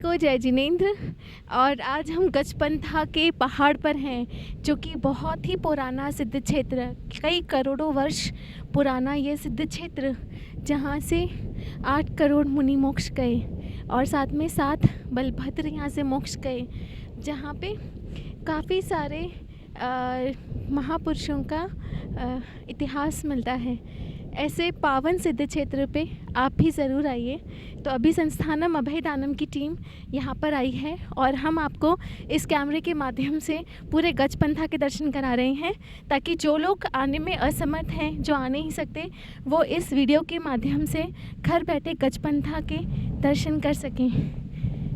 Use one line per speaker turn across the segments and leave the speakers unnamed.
को जय जिनेंद्र। और आज हम गजपंथा के पहाड़ पर हैं, जो कि बहुत ही पुराना सिद्ध क्षेत्र, कई करोड़ों वर्ष पुराना ये सिद्ध क्षेत्र, जहाँ से 8 करोड़ मुनि मोक्ष गए और साथ में 7 बलभद्र यहाँ से मोक्ष गए, जहाँ पे काफ़ी सारे महापुरुषों का इतिहास मिलता है। ऐसे पावन सिद्ध क्षेत्र पे आप भी ज़रूर आइए। तो अभी संस्थानम अभयदानम की टीम यहाँ पर आई है और हम आपको इस कैमरे के माध्यम से पूरे गजपंथा के दर्शन करा रहे हैं, ताकि जो लोग आने में असमर्थ हैं, जो आ नहीं सकते, वो इस वीडियो के माध्यम से घर बैठे गजपंथा के दर्शन कर सकें।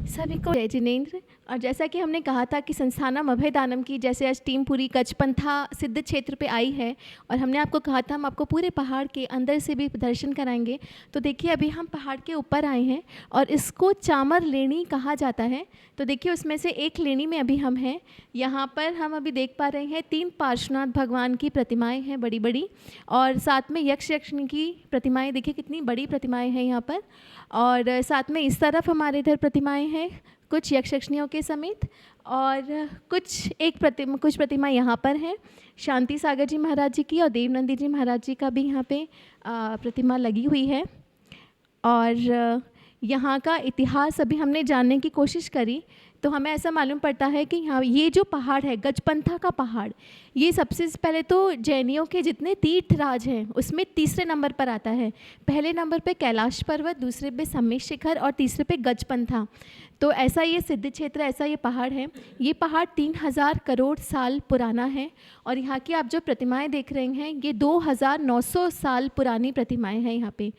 सभी को जय जिनेंद्र। और जैसा कि हमने कहा था कि संस्थानम अभयदानम की जैसे आज टीम पूरी गजपंथा सिद्ध क्षेत्र पे आई है, और हमने आपको कहा था हम आपको पूरे पहाड़ के अंदर से भी दर्शन कराएंगे। तो देखिए अभी हम पहाड़ के ऊपर आए हैं और इसको चामर लेणी कहा जाता है। तो देखिए उसमें से एक लेणी में अभी हम हैं। यहाँ पर हम अभी देख पा रहे हैं 3 पार्श्वनाथ भगवान की प्रतिमाएँ हैं बड़ी बड़ी, और साथ में यक्ष यक्षिणी की प्रतिमाएँ, देखिए कितनी बड़ी प्रतिमाएँ हैं यहाँ पर। और साथ में इस तरफ हमारे इधर प्रतिमाएँ हैं कुछ यक्ष यक्षिणियों के समेत, और कुछ प्रतिमा यहाँ पर हैं शांति सागर जी महाराज जी की, और देवनंदी जी महाराज जी का भी यहाँ पे प्रतिमा लगी हुई है। और यहाँ का इतिहास अभी हमने जानने की कोशिश करी तो हमें ऐसा मालूम पड़ता है कि यहाँ ये जो पहाड़ है गजपंथा का पहाड़, ये सबसे पहले तो जैनियों के जितने तीर्थराज हैं उसमें तीसरे नंबर पर आता है। पहले नंबर पे कैलाश पर्वत, दूसरे पे सम्मेश शिखर और तीसरे पे गजपंथा। तो ऐसा ये सिद्ध क्षेत्र, ऐसा ये पहाड़ है। ये पहाड़ 3000 करोड़ साल पुराना है, और यहाँ की आप जो प्रतिमाएं देख रहे हैं ये 2900 साल पुरानी प्रतिमाएं हैं यहाँ पे।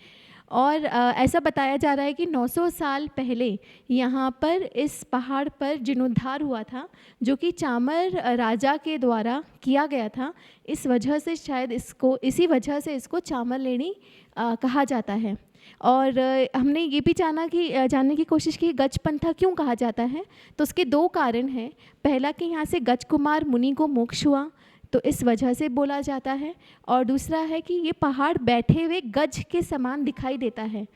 और ऐसा बताया जा रहा है कि 900 साल पहले यहाँ पर इस पहाड़ पर जीर्णोद्धार हुआ था, जो कि चामर राजा के द्वारा किया गया था। इस वजह से शायद इसी वजह से इसको चामर लेणी कहा जाता है। और हमने ये भी जानने की कोशिश की गजपंथा क्यों कहा जाता है। तो उसके 2 कारण हैं। पहला कि यहाँ से गजकुमार मुनि को मोक्ष हुआ, तो इस वजह से बोला जाता है। और दूसरा है कि ये पहाड़ बैठे हुए गज के समान दिखाई देता है,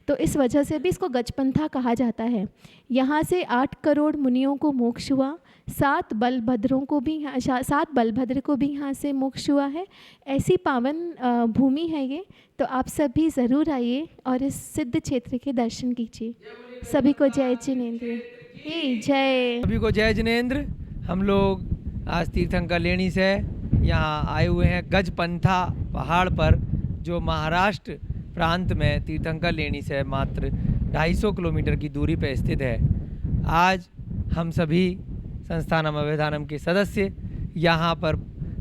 तो इस वजह से भी इसको गजपंथा कहा जाता है। यहाँ से 8 करोड़ मुनियों को मोक्ष हुआ, 7 बलभद्र को भी यहाँ से मोक्ष हुआ है। ऐसी पावन भूमि है ये। तो आप सभी ज़रूर आइए और इस सिद्ध क्षेत्र के दर्शन कीजिए। सभी को जय जिनेंद्र। जय
सभी को जय जिनेंद्र। हम लोग आज तीर्थंकर लेणी से यहाँ आए हुए हैं गजपंथा पहाड़ पर, जो महाराष्ट्र प्रांत में तीर्थंकर लेणी से मात्र 250 किलोमीटर की दूरी पर स्थित है। आज हम सभी संस्थानम अभयदानम के सदस्य यहाँ पर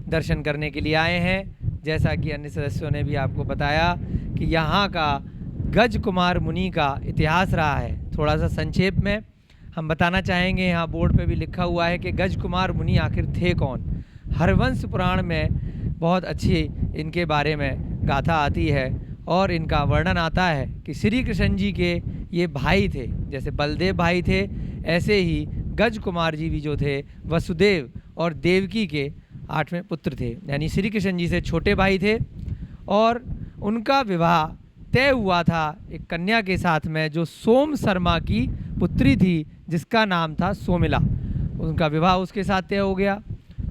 दर्शन करने के लिए आए हैं। जैसा कि अन्य सदस्यों ने भी आपको बताया कि यहाँ का गज कुमार मुनि का इतिहास रहा है। थोड़ा सा संक्षेप में हम बताना चाहेंगे। यहाँ बोर्ड पे भी लिखा हुआ है कि गज कुमार मुनि आखिर थे कौन। हरवंश पुराण में बहुत अच्छी इनके बारे में गाथा आती है और इनका वर्णन आता है कि श्री कृष्ण जी के ये भाई थे। जैसे बलदेव भाई थे, ऐसे ही गज कुमार जी भी जो थे वसुदेव और देवकी के 8वें पुत्र थे, यानी श्री कृष्ण जी से छोटे भाई थे। और उनका विवाह तय हुआ था एक कन्या के साथ में, जो सोम शर्मा की पुत्री थी, जिसका नाम था सोमिला। उनका विवाह उसके साथ तय हो गया।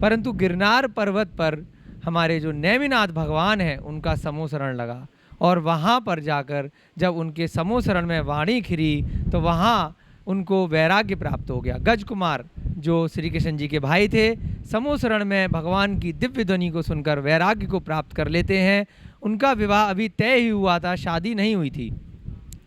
परंतु गिरनार पर्वत पर हमारे जो नेमिनाथ भगवान हैं उनका समोसरण लगा, और वहाँ पर जाकर जब उनके समोसरण में वाणी खिरी तो वहाँ उनको वैराग्य प्राप्त हो गया। गज कुमार जो श्री कृष्ण जी के भाई थे, समोसरण में भगवान की दिव्य ध्वनि को सुनकर वैराग्य को प्राप्त कर लेते हैं। उनका विवाह अभी तय ही हुआ था, शादी नहीं हुई थी।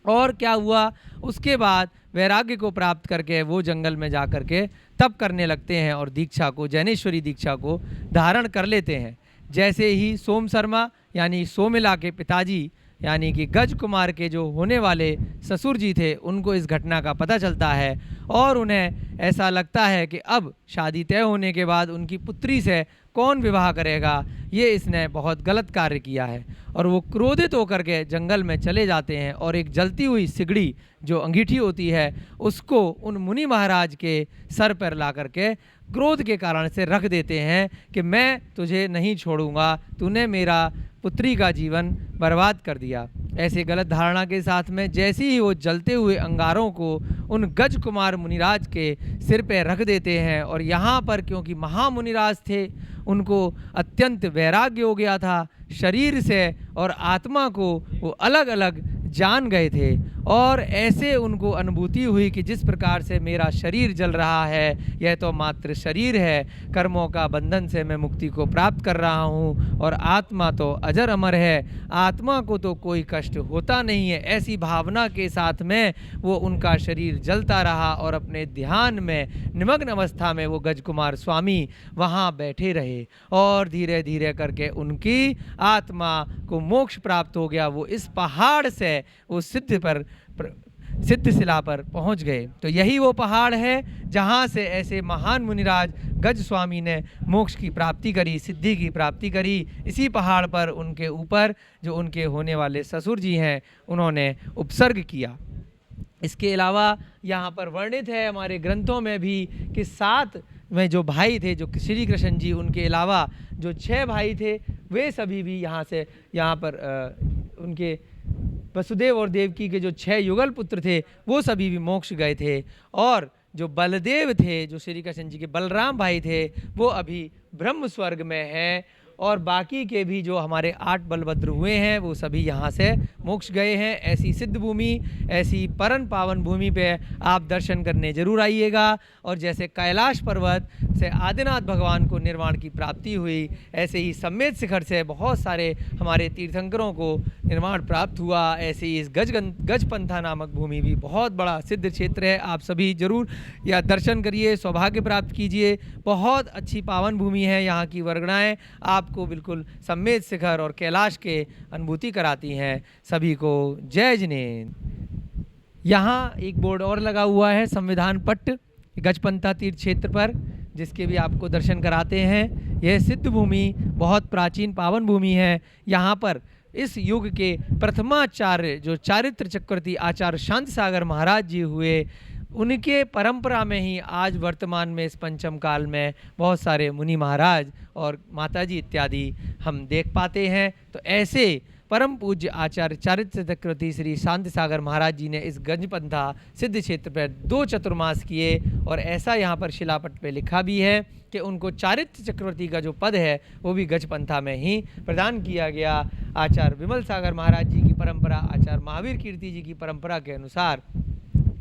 और क्या हुआ, उसके बाद वैराग्य को प्राप्त करके वो जंगल में जा कर के तप करने लगते हैं और दीक्षा को, जैनेश्वरी दीक्षा को धारण कर लेते हैं। जैसे ही सोम शर्मा यानी सोमिला के पिताजी यानी कि गज कुमार के जो होने वाले ससुर जी थे, उनको इस घटना का पता चलता है और उन्हें ऐसा लगता है कि अब शादी तय होने के बाद उनकी पुत्री से कौन विवाह करेगा, ये इसने बहुत गलत कार्य किया है। और वो क्रोधित होकर के जंगल में चले जाते हैं और एक जलती हुई सिगड़ी जो अंगीठी होती है उसको उन मुनि महाराज के सर पर ला करके क्रोध के कारण से रख देते हैं कि मैं तुझे नहीं छोड़ूंगा, तूने मेरा पुत्री का जीवन बर्बाद कर दिया। ऐसे गलत धारणा के साथ में जैसे ही वो जलते हुए अंगारों को उन गज कुमार मुनिराज के सिर पे रख देते हैं, और यहाँ पर क्योंकि महामुनिराज थे उनको अत्यंत वैराग्य हो गया था, शरीर से और आत्मा को वो अलग अलग जान गए थे, और ऐसे उनको अनुभूति हुई कि जिस प्रकार से मेरा शरीर जल रहा है यह तो मात्र शरीर है, कर्मों का बंधन से मैं मुक्ति को प्राप्त कर रहा हूँ और आत्मा तो अजर अमर है, आत्मा को तो कोई कष्ट होता नहीं है। ऐसी भावना के साथ में वो उनका शरीर जलता रहा और अपने ध्यान में निमग्न अवस्था में वो गजकुमार स्वामी वहाँ बैठे रहे और धीरे धीरे करके उनकी आत्मा को मोक्ष प्राप्त हो गया। वो इस पहाड़ से वो सिद्ध शिला पर पहुंच गए। तो यही वो पहाड़ है जहां से ऐसे महान मुनिराज गज स्वामी ने मोक्ष की प्राप्ति करी, सिद्धि की प्राप्ति करी। इसी पहाड़ पर उनके ऊपर जो उनके होने वाले ससुर जी हैं उन्होंने उपसर्ग किया। इसके अलावा यहाँ पर वर्णित है हमारे ग्रंथों में भी कि 7 में जो भाई थे, जो श्री कृष्ण जी, उनके अलावा जो 6 भाई थे वे सभी भी यहाँ पर उनके वसुदेव और देवकी के जो 6 युगल पुत्र थे वो सभी भी मोक्ष गए थे। और जो बलदेव थे, जो श्री कृष्ण जी के बलराम भाई थे, वो अभी ब्रह्म स्वर्ग में हैं। और बाकी के भी जो हमारे 8 बलभद्र हुए हैं वो सभी यहाँ से मोक्ष गए हैं। ऐसी सिद्ध भूमि, ऐसी परम पावन भूमि पे आप दर्शन करने जरूर आइएगा। और जैसे कैलाश पर्वत से आदिनाथ भगवान को निर्वाण की प्राप्ति हुई, ऐसे ही सम्मेद शिखर से बहुत सारे हमारे तीर्थंकरों को निर्वाण प्राप्त हुआ। ऐसे ही इस गजपंथा नामक भूमि भी बहुत बड़ा सिद्ध क्षेत्र है। आप सभी जरूर यह दर्शन करिए, सौभाग्य प्राप्त कीजिए। बहुत अच्छी पावन भूमि है, यहाँ की वर्गणाएँ आपको बिल्कुल सम्मेद शिखर और कैलाश के अनुभूति कराती हैं। सभी को जय जिनेन्द्र। यहाँ एक बोर्ड और लगा हुआ है संविधान पट्ट गजपंथा तीर्थ क्षेत्र पर, जिसके भी आपको दर्शन कराते हैं। यह सिद्ध भूमि बहुत प्राचीन पावन भूमि है। यहाँ पर इस युग के प्रथमाचार्य जो चारित्र चक्रवर्ती आचार्य शांति सागर महाराज जी हुए, उनके परंपरा में ही आज वर्तमान में इस पंचम काल में बहुत सारे मुनि महाराज और माताजी इत्यादि हम देख पाते हैं। तो ऐसे परम पूज्य आचार्य चारित्र चक्रवर्ती श्री शांति सागर महाराज जी ने इस गजपंथा सिद्ध क्षेत्र पर 2 चतुर्मास किए। और ऐसा यहाँ पर शिलापट पे लिखा भी है कि उनको चारित्र चक्रवर्ती का जो पद है वो भी गजपंथा में ही प्रदान किया गया। आचार्य विमल सागर महाराज जी की परंपरा, आचार्य महावीर कीर्ति जी की परंपरा के अनुसार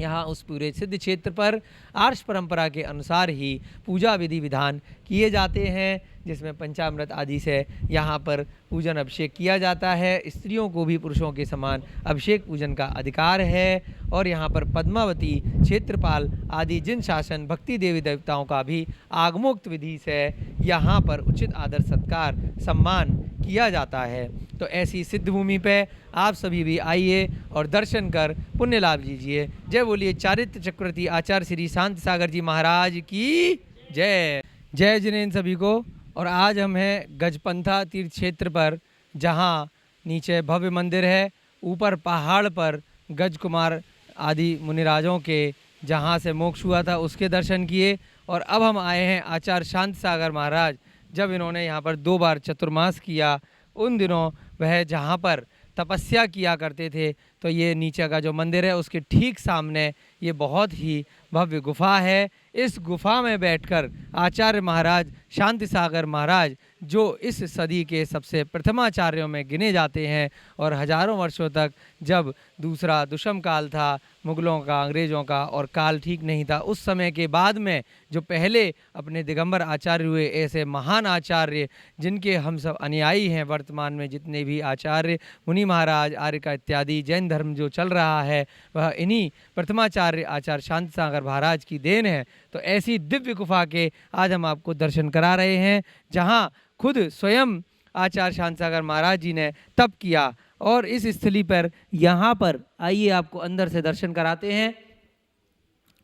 यहाँ उस पूरे सिद्ध क्षेत्र पर आर्ष परंपरा के अनुसार ही पूजा विधि विधान किए जाते हैं, जिसमें पंचामृत आदि से यहाँ पर पूजन अभिषेक किया जाता है। स्त्रियों को भी पुरुषों के समान अभिषेक पूजन का अधिकार है। और यहाँ पर पद्मावती, क्षेत्रपाल आदि जिन शासन भक्ति देवी देवताओं का भी आगमोक्त विधि से यहाँ पर उचित आदर सत्कार सम्मान किया जाता है। तो ऐसी सिद्ध भूमि पे आप सभी भी आइए और दर्शन कर पुण्य लाभ लीजिए। जय बोलिए चारित्र चक्रवर्ती आचार्य श्री शांति सागर जी महाराज की जय। जय जिनेन्द्र सभी को। और आज हम हैं गजपंथा तीर्थ क्षेत्र पर, जहाँ नीचे भव्य मंदिर है, ऊपर पहाड़ पर गज कुमार आदि मुनिराजों के जहाँ से मोक्ष हुआ था उसके दर्शन किए। और अब हम आए हैं आचार्य शांति सागर महाराज, जब इन्होंने यहाँ पर 2 बार चतुर्मास किया, उन दिनों वह जहाँ पर तपस्या किया करते थे। तो ये नीचे का जो मंदिर है उसके ठीक सामने ये बहुत ही भव्य गुफा है। इस गुफा में बैठकर आचार्य महाराज शांति सागर महाराज, जो इस सदी के सबसे प्रथमाचार्यों में गिने जाते हैं, और हजारों वर्षों तक जब दूसरा दुष्म काल था, मुगलों का, अंग्रेज़ों का, और काल ठीक नहीं था, उस समय के बाद में जो पहले अपने दिगंबर आचार्य हुए, ऐसे महान आचार्य जिनके हम सब अनुयायी हैं, वर्तमान में जितने भी आचार्य मुनि महाराज, आर्यका इत्यादि जैन धर्म जो चल रहा है, वह इन्हीं प्रथमाचार्य आचार्य शांति सागर महाराज की देन है। तो ऐसी दिव्य गुफा के आज हम आपको दर्शन करा रहे हैं, जहाँ खुद स्वयं आचार्य शांति सागर महाराज जी ने तप किया। और इस स्थली पर यहाँ पर आइए आपको अंदर से दर्शन कराते हैं।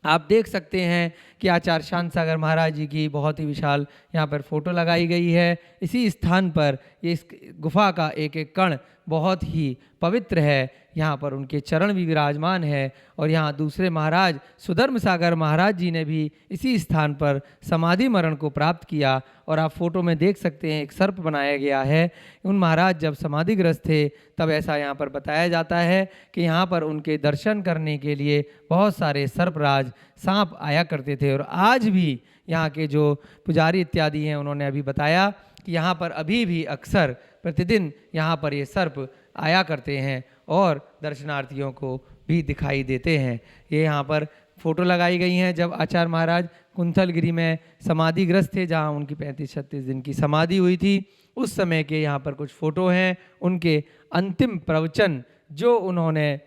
आप देख सकते हैं कि आचार्य शांति सागर महाराज जी की बहुत ही विशाल यहाँ पर फोटो लगाई गई है। इसी स्थान पर ये इस गुफा का एक एक कण बहुत ही पवित्र है। यहाँ पर उनके चरण भी विराजमान है और यहाँ दूसरे महाराज सुधर्म सागर महाराज जी ने भी इसी स्थान पर समाधि मरण को प्राप्त किया। और आप फोटो में देख सकते हैं एक सर्प बनाया गया है। उन महाराज जब समाधिग्रस्त थे तब ऐसा यहाँ पर बताया जाता है कि यहाँ पर उनके दर्शन करने के लिए बहुत सारे सर्पराज सांप आया करते थे। और आज भी यहाँ के जो पुजारी इत्यादि हैं उन्होंने अभी बताया कि यहाँ पर अभी भी अक्सर प्रतिदिन यहाँ पर ये सर्प आया करते हैं और दर्शनार्थियों को भी दिखाई देते हैं। ये यहाँ पर फोटो लगाई गई हैं जब आचार्य महाराज कुंथलगिरी में समाधिग्रस्त थे, जहाँ उनकी 35-36 दिन की समाधि हुई थी। उस समय के यहाँ पर कुछ फोटो हैं। उनके अंतिम प्रवचन जो उन्होंने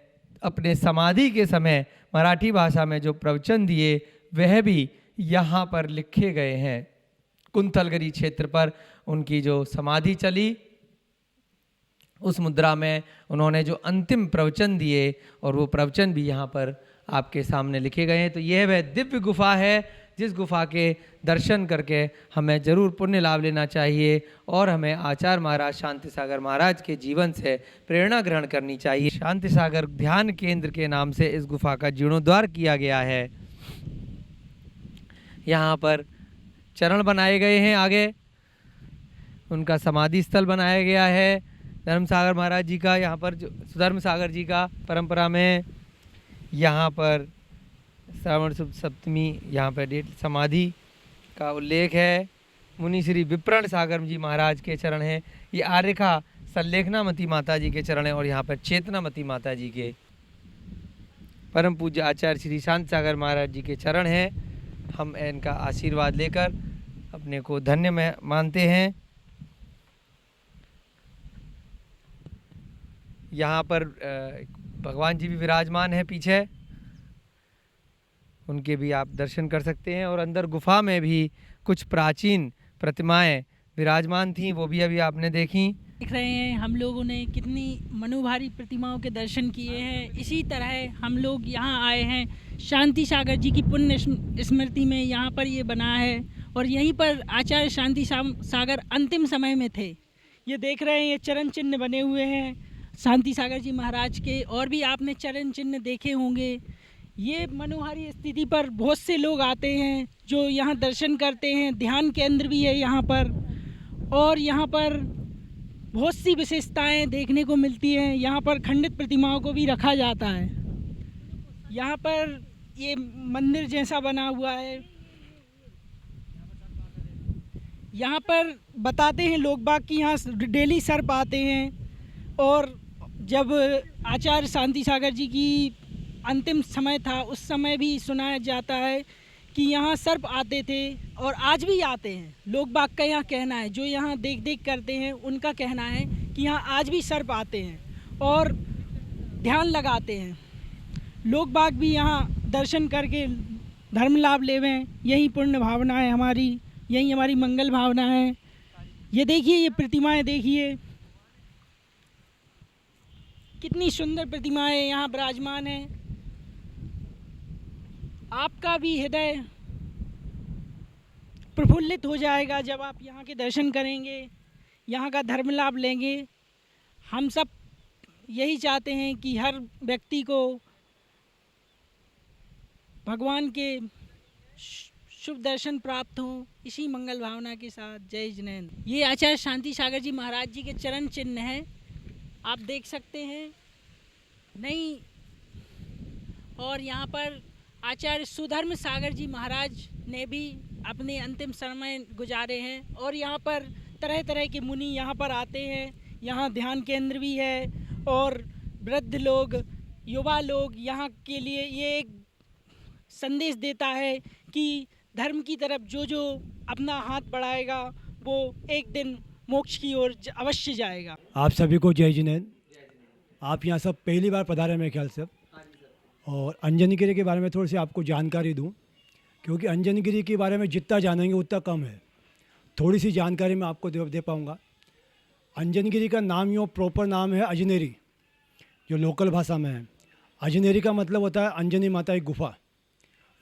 अपने समाधि के समय मराठी भाषा में जो प्रवचन दिए वह भी यहाँ पर लिखे गए हैं। कुंथलगिरी क्षेत्र पर उनकी जो समाधि चली उस मुद्रा में उन्होंने जो अंतिम प्रवचन दिए और वो प्रवचन भी यहाँ पर आपके सामने लिखे गए हैं। तो यह वह दिव्य गुफा है जिस गुफा के दर्शन करके हमें जरूर पुण्य लाभ लेना चाहिए और हमें आचार्य महाराज शांति सागर महाराज के जीवन से प्रेरणा ग्रहण करनी चाहिए। शांति सागर ध्यान केंद्र के नाम से इस गुफा का जीर्णोद्धार किया गया है। यहाँ पर चरण बनाए गए हैं, आगे उनका समाधि स्थल बनाया गया है धर्म सागर महाराज जी का। यहाँ पर जो सुधर्म सागर जी का परंपरा में यहाँ पर श्रावण शुभ सप्तमी यहाँ पर डेट समाधि का उल्लेख है। मुनि श्री विप्रण सागर जी महाराज के चरण हैं। ये आर्यका संलेखनामती माता जी के चरण हैं और यहाँ पर चेतनामती माता जी के परम पूज्य आचार्य श्री शांति सागर महाराज जी के चरण हैं। हम इनका आशीर्वाद लेकर अपने को धन्य में मानते हैं। यहाँ पर भगवान जी भी विराजमान है पीछे, उनके भी आप दर्शन कर सकते हैं। और अंदर गुफा में भी कुछ प्राचीन प्रतिमाएं विराजमान थीं, वो भी अभी आपने देखी।
देख रहे हैं हम लोगों ने कितनी मनोभारी प्रतिमाओं के दर्शन किए हैं। इसी तरह हम लोग यहाँ आए हैं शांति सागर जी की पुण्य स्मृति में। यहाँ पर ये बना है और यहीं पर आचार्य शांति सागर अंतिम समय में थे। ये देख रहे हैं ये चरण चिन्ह बने हुए हैं शांति सागर जी महाराज के, और भी आपने चरण चिन्ह देखे होंगे। ये मनोहारी स्थिति पर बहुत से लोग आते हैं जो यहाँ दर्शन करते हैं। ध्यान केंद्र भी है यहाँ पर और यहाँ पर बहुत सी विशेषताएं देखने को मिलती हैं। यहाँ पर खंडित प्रतिमाओं को भी रखा जाता है। यहाँ पर ये मंदिर जैसा बना हुआ है। यहाँ पर बताते हैं लोग बाग कि यहाँ डेली सर्प आते हैं और जब आचार्य शांति सागर जी की अंतिम समय था उस समय भी सुनाया जाता है कि यहाँ सर्प आते थे और आज भी आते हैं। लोग बाग का यहाँ कहना है, जो यहाँ देख करते हैं उनका कहना है कि यहाँ आज भी सर्प आते हैं और ध्यान लगाते हैं। लोग बाग भी यहाँ दर्शन करके धर्म लाभ लेवें, यही पुण्य भावना है हमारी, यही हमारी मंगल भावना है। ये देखिए, ये प्रतिमाएं देखिए, कितनी सुंदर प्रतिमाएं यहाँ विराजमान हैं। आपका भी हृदय प्रफुल्लित हो जाएगा जब आप यहाँ के दर्शन करेंगे, यहाँ का धर्म लाभ लेंगे। हम सब यही चाहते हैं कि हर व्यक्ति को भगवान के शुभ दर्शन प्राप्त हों। इसी मंगल भावना के साथ जय जिनेंद्र। ये आचार्य शांति सागर जी महाराज जी के चरण चिन्ह हैं, आप देख सकते हैं। नहीं, और यहाँ पर आचार्य सुधर्म सागर जी महाराज ने भी अपने अंतिम समय गुजारे हैं और यहाँ पर तरह तरह के मुनि यहाँ पर आते हैं। यहाँ ध्यान केंद्र भी है और वृद्ध लोग, युवा लोग यहाँ के लिए ये एक संदेश देता है कि धर्म की तरफ जो जो अपना हाथ बढ़ाएगा वो एक दिन मोक्ष की ओर अवश्य जाएगा।
आप सभी को जय जिनेंद्र। आप यहाँ सब पहली बार पधारे मेरे ख्याल से, और अंजनगिरी के बारे में थोड़ी सी आपको जानकारी दूं, क्योंकि अंजनगिरी के बारे में जितना जानेंगे उतना कम है। थोड़ी सी जानकारी मैं आपको दे पाऊँगा। अंजनगिरी का नाम यो प्रॉपर नाम है अजनेरी, जो लोकल भाषा में है। अजनेरी का मतलब होता है अंजनी माता की गुफा।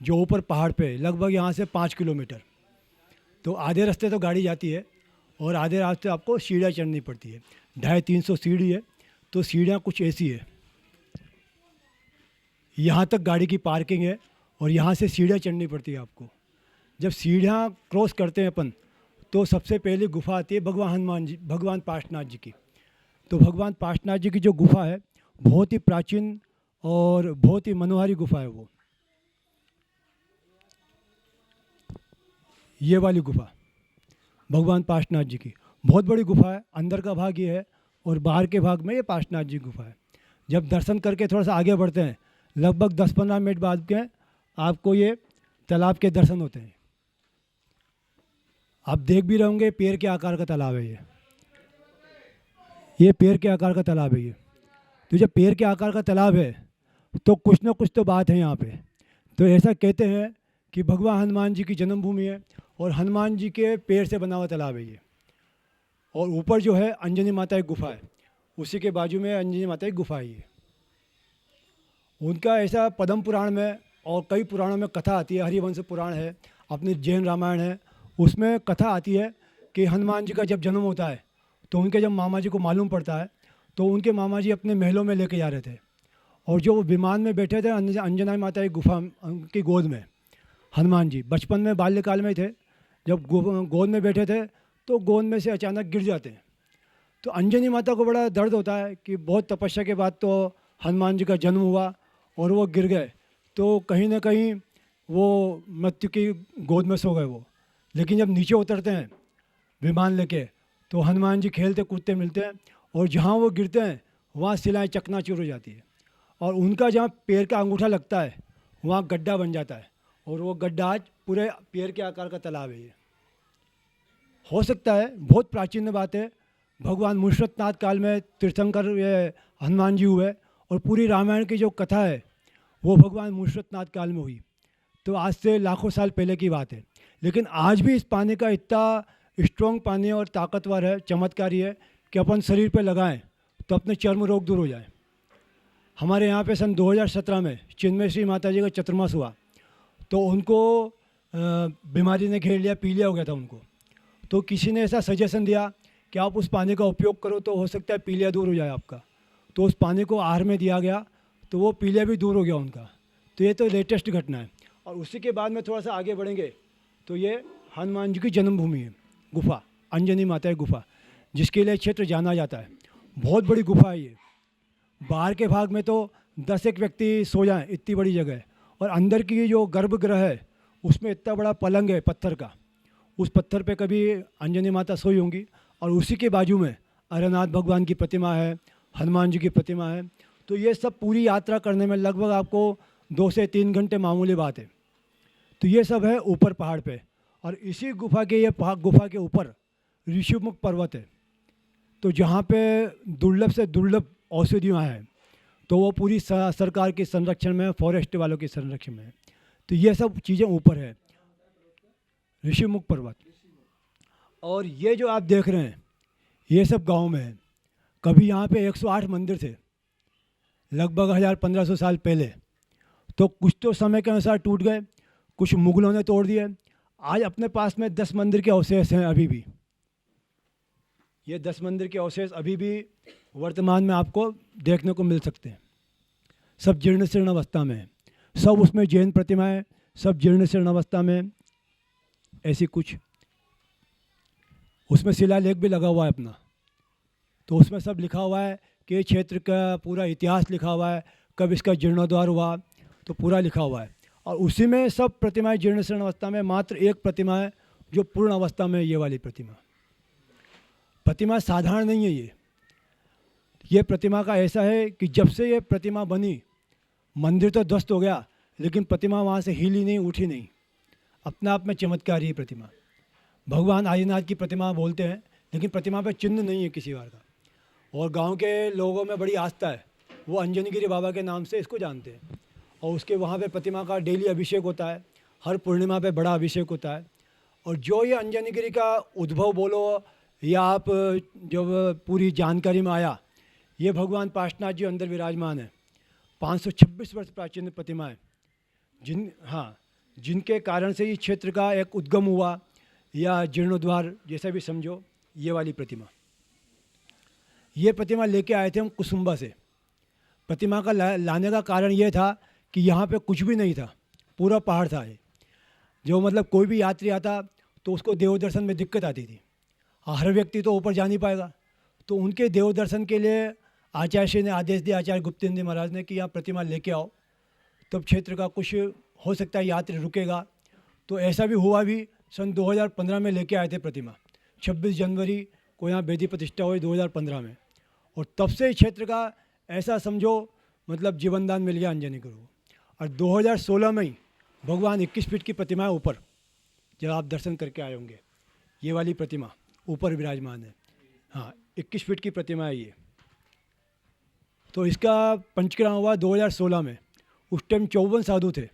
जो ऊपर पहाड़ पे है, लगभग यहाँ से 5 किलोमीटर। तो आधे रास्ते तो गाड़ी जाती है और आधे रास्ते आपको सीढ़ियाँ चढ़नी पड़ती है। 250-300 सीढ़ी है, तो सीढ़ियाँ कुछ ऐसी है। यहाँ तक गाड़ी की पार्किंग है और यहाँ से सीढ़ियाँ चढ़नी पड़ती है आपको। जब सीढ़ियाँ क्रॉस करते हैं अपन, तो सबसे पहले गुफा आती है भगवान हनुमान जी, भगवान पार्श्वनाथ जी की। तो भगवान पार्श्वनाथ जी की जो गुफा है, बहुत ही प्राचीन और बहुत ही मनोहारी गुफा है वो। ये वाली गुफा भगवान पार्श्वनाथ जी की बहुत बड़ी गुफा है। अंदर का भाग ये है और बाहर के भाग में ये पार्श्वनाथ जी की गुफा है। जब दर्शन करके थोड़ा सा आगे बढ़ते हैं, लगभग 10-15 मिनट बाद के आपको ये तालाब के दर्शन होते हैं। आप देख भी रहे होंगे, पेड़ के आकार का तालाब है ये पेड़ के आकार का तालाब है ये। तो जब पेड़ के आकार का तालाब है तो कुछ ना कुछ तो बात है यहाँ पे। तो ऐसा कहते हैं कि भगवान हनुमान जी की जन्मभूमि है और हनुमान जी के पेड़ से बना हुआ तालाब है ये। और ऊपर जो है अंजनी माता की गुफा है, उसी के बाजू में अंजनी माता की गुफा है ये। उनका ऐसा पद्म पुराण में और कई पुराणों में कथा आती है, हरिवंश पुराण है, अपने जैन रामायण है, उसमें कथा आती है कि हनुमान जी का जब जन्म होता है तो उनके जब मामा जी को मालूम पड़ता है तो उनके मामा जी अपने महलों में लेके जा रहे थे और जो विमान में बैठे थे अंजना माता की गुफा की गोद में, हनुमान जी बचपन में बाल्यकाल में थे, जब गोद में बैठे थे तो गोद में से अचानक गिर जाते हैं। तो अंजनी माता को बड़ा दर्द होता है कि बहुत तपस्या के बाद तो हनुमान जी का जन्म हुआ और वो गिर गए, तो कहीं ना कहीं वो मृत्यु की गोद में सो गए वो। लेकिन जब नीचे उतरते हैं विमान लेके तो हनुमान जी खेलते कूदते मिलते हैं और जहाँ वो गिरते हैं वहाँ शिलाएँ चकनाचूर हो जाती है और उनका जहाँ पैर का अंगूठा लगता है वहाँ गड्ढा बन जाता है और वो गड्ढा आज पूरे पैर के आकार का तालाब है ये। हो सकता है, बहुत प्राचीन बात है, भगवान मुशरतनाथ काल में तीर्थंकर ये हनुमान जी हुए और पूरी रामायण की जो कथा है वो भगवान मुशरतनाथ काल में हुई। तो आज से लाखों साल पहले की बात है। लेकिन आज भी इस पानी का इतना स्ट्रॉन्ग पानी और ताकतवर है, चमत्कारी है कि अपन शरीर पे लगाएं तो अपने चर्म रोग दूर हो जाए। हमारे यहाँ पे सन 2017 में चिन्मय श्री माता जी का चतुर्मास हुआ तो उनको बीमारी ने घेर लिया, पीलिया हो गया था उनको। तो किसी ने ऐसा सजेशन दिया कि आप उस पानी का उपयोग करो तो हो सकता है पीलिया दूर हो जाए आपका। तो उस पानी को आहार में दिया गया तो वो पीलिया भी दूर हो गया उनका। तो ये तो लेटेस्ट घटना है। और उसी के बाद में थोड़ा सा आगे बढ़ेंगे तो ये हनुमान जी की जन्मभूमि है, गुफा अंजनी माता की गुफा, जिसके लिए क्षेत्र जाना जाता है। बहुत बड़ी गुफा है ये। बाहर के भाग में तो 10 एक व्यक्ति सो जाएं, इतनी बड़ी जगह है। और अंदर की जो गर्भगृह है उसमें इतना बड़ा पलंग है पत्थर का, उस पत्थर पे कभी अंजनी माता सोई होंगी। और उसी के बाजू में अरनाथ भगवान की प्रतिमा है, हनुमान जी की प्रतिमा है। तो ये सब पूरी यात्रा करने में लगभग आपको 2 से 3 घंटे मामूली बात है। तो ये सब है ऊपर पहाड़ पे। और इसी गुफा के ऊपर ऋषिमुख पर्वत है, तो जहाँ पे दुर्लभ से दुर्लभ औषधियाँ हैं, तो वो पूरी सरकार के संरक्षण में, फॉरेस्ट वालों के संरक्षण में है। तो ये सब चीज़ें ऊपर है, ऋषिमुख पर्वत। और ये जो आप देख रहे हैं ये सब गांव में है। कभी यहाँ पे 108 मंदिर थे लगभग 1500 साल पहले। तो कुछ तो समय के अनुसार टूट गए, कुछ मुगलों ने तोड़ दिए। आज अपने पास में 10 मंदिर के अवशेष हैं अभी भी। ये 10 मंदिर के अवशेष अभी भी वर्तमान में आपको देखने को मिल सकते हैं। सब जीर्ण शीर्ण अवस्था में है, सब उसमें जैन प्रतिमाएं, सब जीर्ण शीर्ण अवस्था में। ऐसी कुछ उसमें शिलालेख भी लगा हुआ है अपना, तो उसमें सब लिखा हुआ है कि क्षेत्र का पूरा इतिहास लिखा हुआ है, कब इसका जीर्णोद्धार हुआ, तो पूरा लिखा हुआ है। और उसी में सब प्रतिमाएं जीर्ण शीर्ण अवस्था में, मात्र एक प्रतिमा है जो पूर्ण अवस्था में है, ये वाली प्रतिमा साधारण नहीं है ये प्रतिमा का ऐसा है कि जब से ये प्रतिमा बनी, मंदिर तो ध्वस्त हो गया लेकिन प्रतिमा वहाँ से हिली नहीं, उठी नहीं। अपने आप में चमत्कारी है प्रतिमा। भगवान आदिनाथ की प्रतिमा बोलते हैं लेकिन प्रतिमा पे चिन्ह नहीं है किसी बार का। और गांव के लोगों में बड़ी आस्था है, वो अंजनीगिरी बाबा के नाम से इसको जानते हैं। और उसके वहाँ पे प्रतिमा का डेली अभिषेक होता है, हर पूर्णिमा पे बड़ा अभिषेक होता है। और जो ये अंजनीगिरी का उद्भव बोलो या आप जब पूरी जानकारी में आया, ये भगवान पार्श्वनाथ जी अंदर विराजमान है। 526 वर्ष प्राचीन प्रतिमा है जिनके कारण से इस क्षेत्र का एक उद्गम हुआ या जीर्णोद्धार जैसा भी समझो, ये वाली प्रतिमा। ये प्रतिमा लेके आए थे हम कुसुम्बा से। प्रतिमा का लाने का कारण ये था कि यहाँ पे कुछ भी नहीं था, पूरा पहाड़ था ये। जो मतलब कोई भी यात्री आता तो उसको देव दर्शन में दिक्कत आती थी। हर व्यक्ति तो ऊपर जा नहीं पाएगा, तो उनके देव दर्शन के लिए आचार्य श्री ने आदेश दिया, आचार्य गुप्तेन्द्र जी महाराज ने, कि यहाँ प्रतिमा लेके आओ, तब क्षेत्र का कुछ हो सकता है यात्री रुकेगा। तो ऐसा भी हुआ भी। सन 2015 में लेके आए थे प्रतिमा। 26 जनवरी को यहाँ वेदी प्रतिष्ठा हुई 2015 में, और तब से इस क्षेत्र का ऐसा समझो मतलब जीवनदान मिल गया अंजनी गुरु को। और 2016 में ही भगवान 21 फीट की प्रतिमा है ऊपर, जब आप दर्शन करके आए होंगे, ये वाली प्रतिमा ऊपर विराजमान है। हाँ, 21 फीट की प्रतिमा है ये। तो इसका पंचग्राम हुआ 2016 में। उस टाइम 54 साधु थे।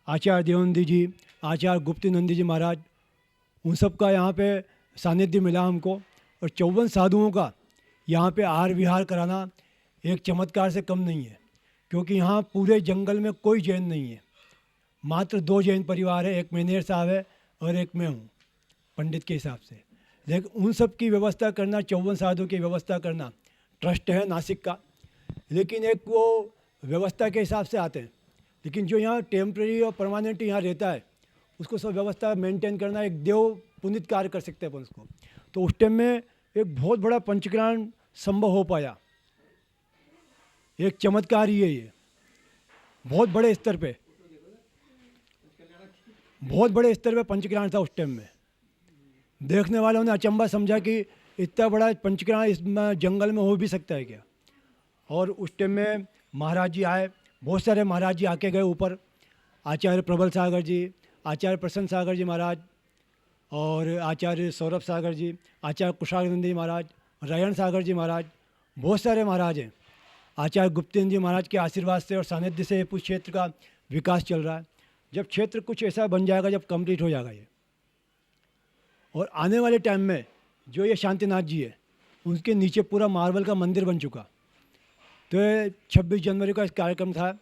आचार्य देवनंदी जी, आचार्य गुप्तेनंदी जी महाराज, उन सब का यहाँ पे सानिध्य मिला हमको। और 54 साधुओं का यहाँ पे आहार विहार कराना एक चमत्कार से कम नहीं है, क्योंकि यहाँ पूरे जंगल में कोई जैन नहीं है। मात्र 2 जैन परिवार है, एक मैनेजर साहब है और एक मैं हूँ पंडित के हिसाब से। लेकिन उन सब की व्यवस्था करना, 54 साधु की व्यवस्था करना, ट्रस्ट है नासिक का, लेकिन एक वो व्यवस्था के हिसाब से आते हैं। लेकिन जो यहाँ टेम्प्रेरी और परमानेंट यहाँ रहता है, उसको सब व्यवस्था मेंटेन करना एक देव पुनित कार्य कर सकते हैं अपन उसको। तो उस टाइम में एक बहुत बड़ा पंचग्राम संभव हो पाया। एक चमत्कार ही है ये, बहुत बड़े स्तर पे, बहुत बड़े स्तर पे पंचग्राम था उस टाइम में। देखने वालों ने अचंभा समझा कि इतना बड़ा पंचग्राम इस जंगल में हो भी सकता है क्या। और उस टाइम में महाराज जी आए, बहुत सारे महाराज जी आके गए ऊपर। आचार्य प्रबल सागर जी, आचार्य प्रसन्न सागर जी महाराज, और आचार्य सौरभ सागर जी, आचार्य कुशाग्रनंद जी महाराज, रायण सागर जी महाराज, बहुत सारे महाराज हैं। आचार्य गुप्तेन्द्र जी महाराज के आशीर्वाद से और सानिध्य से पूरे क्षेत्र का विकास चल रहा है। जब क्षेत्र कुछ ऐसा बन जाएगा, जब कंप्लीट हो जाएगा ये, और आने वाले टाइम में जो ये शांतिनाथ जी है, उनके नीचे पूरा मार्बल का मंदिर बन चुका। तो 26 जनवरी का इस कार्यक्रम था।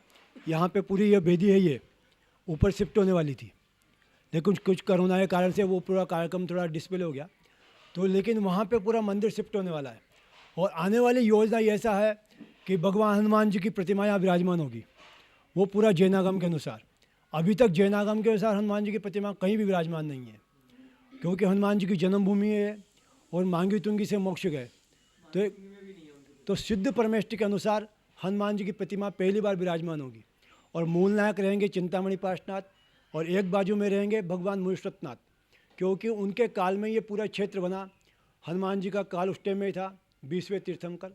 यहाँ पे पूरी ये वेदी है, ये ऊपर शिफ्ट होने वाली थी, लेकिन कुछ कोरोना के कारण से वो पूरा कार्यक्रम थोड़ा डिस्प्ले हो गया। तो लेकिन वहाँ पे पूरा मंदिर शिफ्ट होने वाला है। और आने वाली योजना ये ऐसा है कि भगवान हनुमान जी की प्रतिमा यहाँ विराजमान होगी, वो पूरा जैनागम के अनुसार। अभी तक जैनागम के अनुसार हनुमान जी की प्रतिमा कहीं भी विराजमान नहीं है, क्योंकि हनुमान जी की जन्मभूमि है और मांगी तुंगी से मोक्ष गए। तो सिद्ध परमेष्टि के अनुसार हनुमान जी की प्रतिमा पहली बार विराजमान होगी। और मूल नायक रहेंगे चिंतामणि पार्श्वनाथ, और एक बाजू में रहेंगे भगवान मुनीश्वरनाथ, क्योंकि उनके काल में ये पूरा क्षेत्र बना। हनुमान जी का काल उस टाइम में ही था, 20वें तीर्थंकर।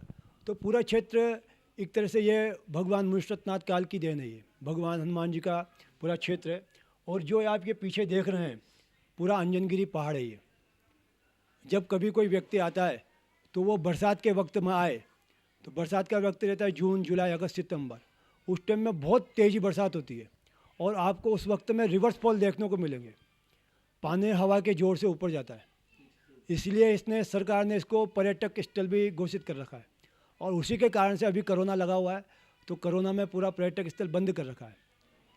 तो पूरा क्षेत्र एक तरह से ये भगवान मुनीश्वरनाथ काल की देन है, ये भगवान हनुमान जी का पूरा क्षेत्र है। और जो आप ये पीछे देख रहे हैं पूरा अंजनगिरी पहाड़ है ये। जब कभी कोई व्यक्ति आता है तो वो बरसात के वक्त में आए, तो बरसात का वक्त रहता है जून, जुलाई, अगस्त, सितंबर। उस टाइम में बहुत तेज़ी बरसात होती है, और आपको उस वक्त में रिवर्स फॉल देखने को मिलेंगे। पानी हवा के जोर से ऊपर जाता है, इसलिए इसने सरकार ने इसको पर्यटक स्थल भी घोषित कर रखा है। और उसी के कारण से अभी कोरोना लगा हुआ है, तो कोरोना में पूरा पर्यटक स्थल बंद कर रखा है।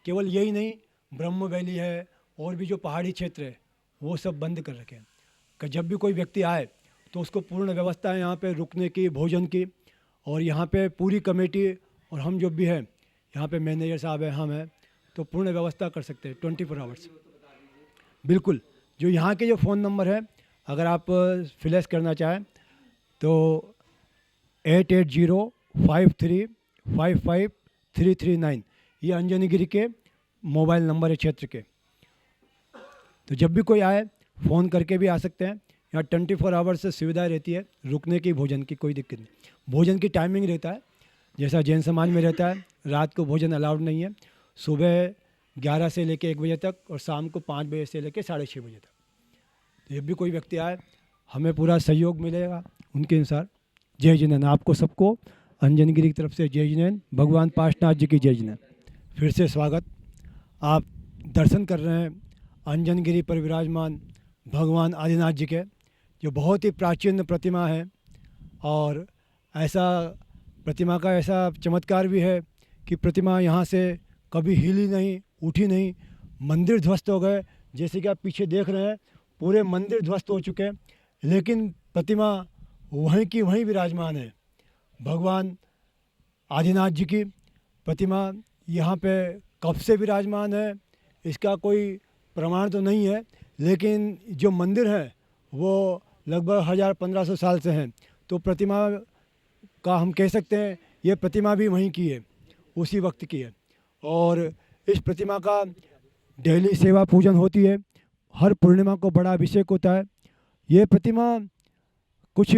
केवल यही नहीं, ब्रह्म वैली है और भी जो पहाड़ी क्षेत्र है वो सब बंद कर रखे हैं कि जब भी कोई व्यक्ति आए तो उसको पूर्ण व्यवस्था है यहाँ पे रुकने की, भोजन की। और यहाँ पे पूरी कमेटी और हम जो भी हैं यहाँ पे मैनेजर साहब हैं, हम हैं, तो पूर्ण व्यवस्था कर सकते हैं 24 आवर्स। बिल्कुल, जो यहाँ के जो फ़ोन नंबर है अगर आप फ्लैश करना चाहें तो 8805355339, ये अंजनीगिरी के मोबाइल नंबर है क्षेत्र के। तो जब भी कोई आए फ़ोन करके भी आ सकते हैं। यहाँ 24 आवर्स से सुविधा रहती है, रुकने की, भोजन की कोई दिक्कत नहीं। भोजन की टाइमिंग रहता है जैसा जैन समाज में रहता है, रात को भोजन अलाउड नहीं है। सुबह 11 से लेकर 1 बजे तक और शाम को 5 बजे से लेकर 6:30 बजे तक। तो जब भी कोई व्यक्ति आए हमें पूरा सहयोग मिलेगा उनके अनुसार। जय जिनेन, आपको सबको अंजनगिरी की तरफ से जय जिनेन, भगवान पार्श्वनाथ जी की जय जिनेन। फिर से स्वागत। आप दर्शन कर रहे हैं अंजनगिरी पर विराजमान भगवान आदिनाथ जी के, जो बहुत ही प्राचीन प्रतिमा है। और ऐसा प्रतिमा का ऐसा चमत्कार भी है कि प्रतिमा यहाँ से कभी हिली नहीं, उठी नहीं, मंदिर ध्वस्त हो गए, जैसे कि आप पीछे देख रहे हैं पूरे मंदिर ध्वस्त हो चुके हैं, लेकिन प्रतिमा वहीं की वहीं विराजमान है। भगवान आदिनाथ जी की प्रतिमा यहाँ पे कब से विराजमान है इसका कोई प्रमाण तो नहीं है, लेकिन जो मंदिर है वो लगभग 1000-1500 साल से हैं। तो प्रतिमा का हम कह सकते हैं ये प्रतिमा भी वहीं की है, उसी वक्त की है। और इस प्रतिमा का डेली सेवा पूजन होती है, हर पूर्णिमा को बड़ा अभिषेक होता है। ये प्रतिमा कुछ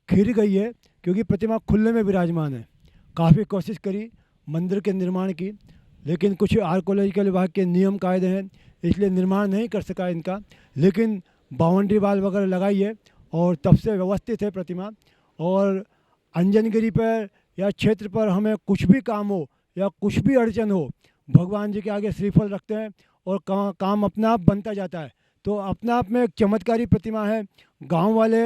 खिर गई है क्योंकि प्रतिमा खुले में विराजमान है। काफ़ी कोशिश करी मंदिर के निर्माण की, लेकिन कुछ आर्कोलॉजिकल विभाग के नियम कायदे हैं, इसलिए निर्माण नहीं कर सका इनका, लेकिन बाउंड्री वाल वगैरह लगाई है और तब से व्यवस्थित है प्रतिमा। और अंजनगिरी पर या क्षेत्र पर हमें कुछ भी काम हो या कुछ भी अड़चन हो, भगवान जी के आगे श्रीफल रखते हैं और काम अपने आप बनता जाता है। तो अपने आप में एक चमत्कारी प्रतिमा है। गांव वाले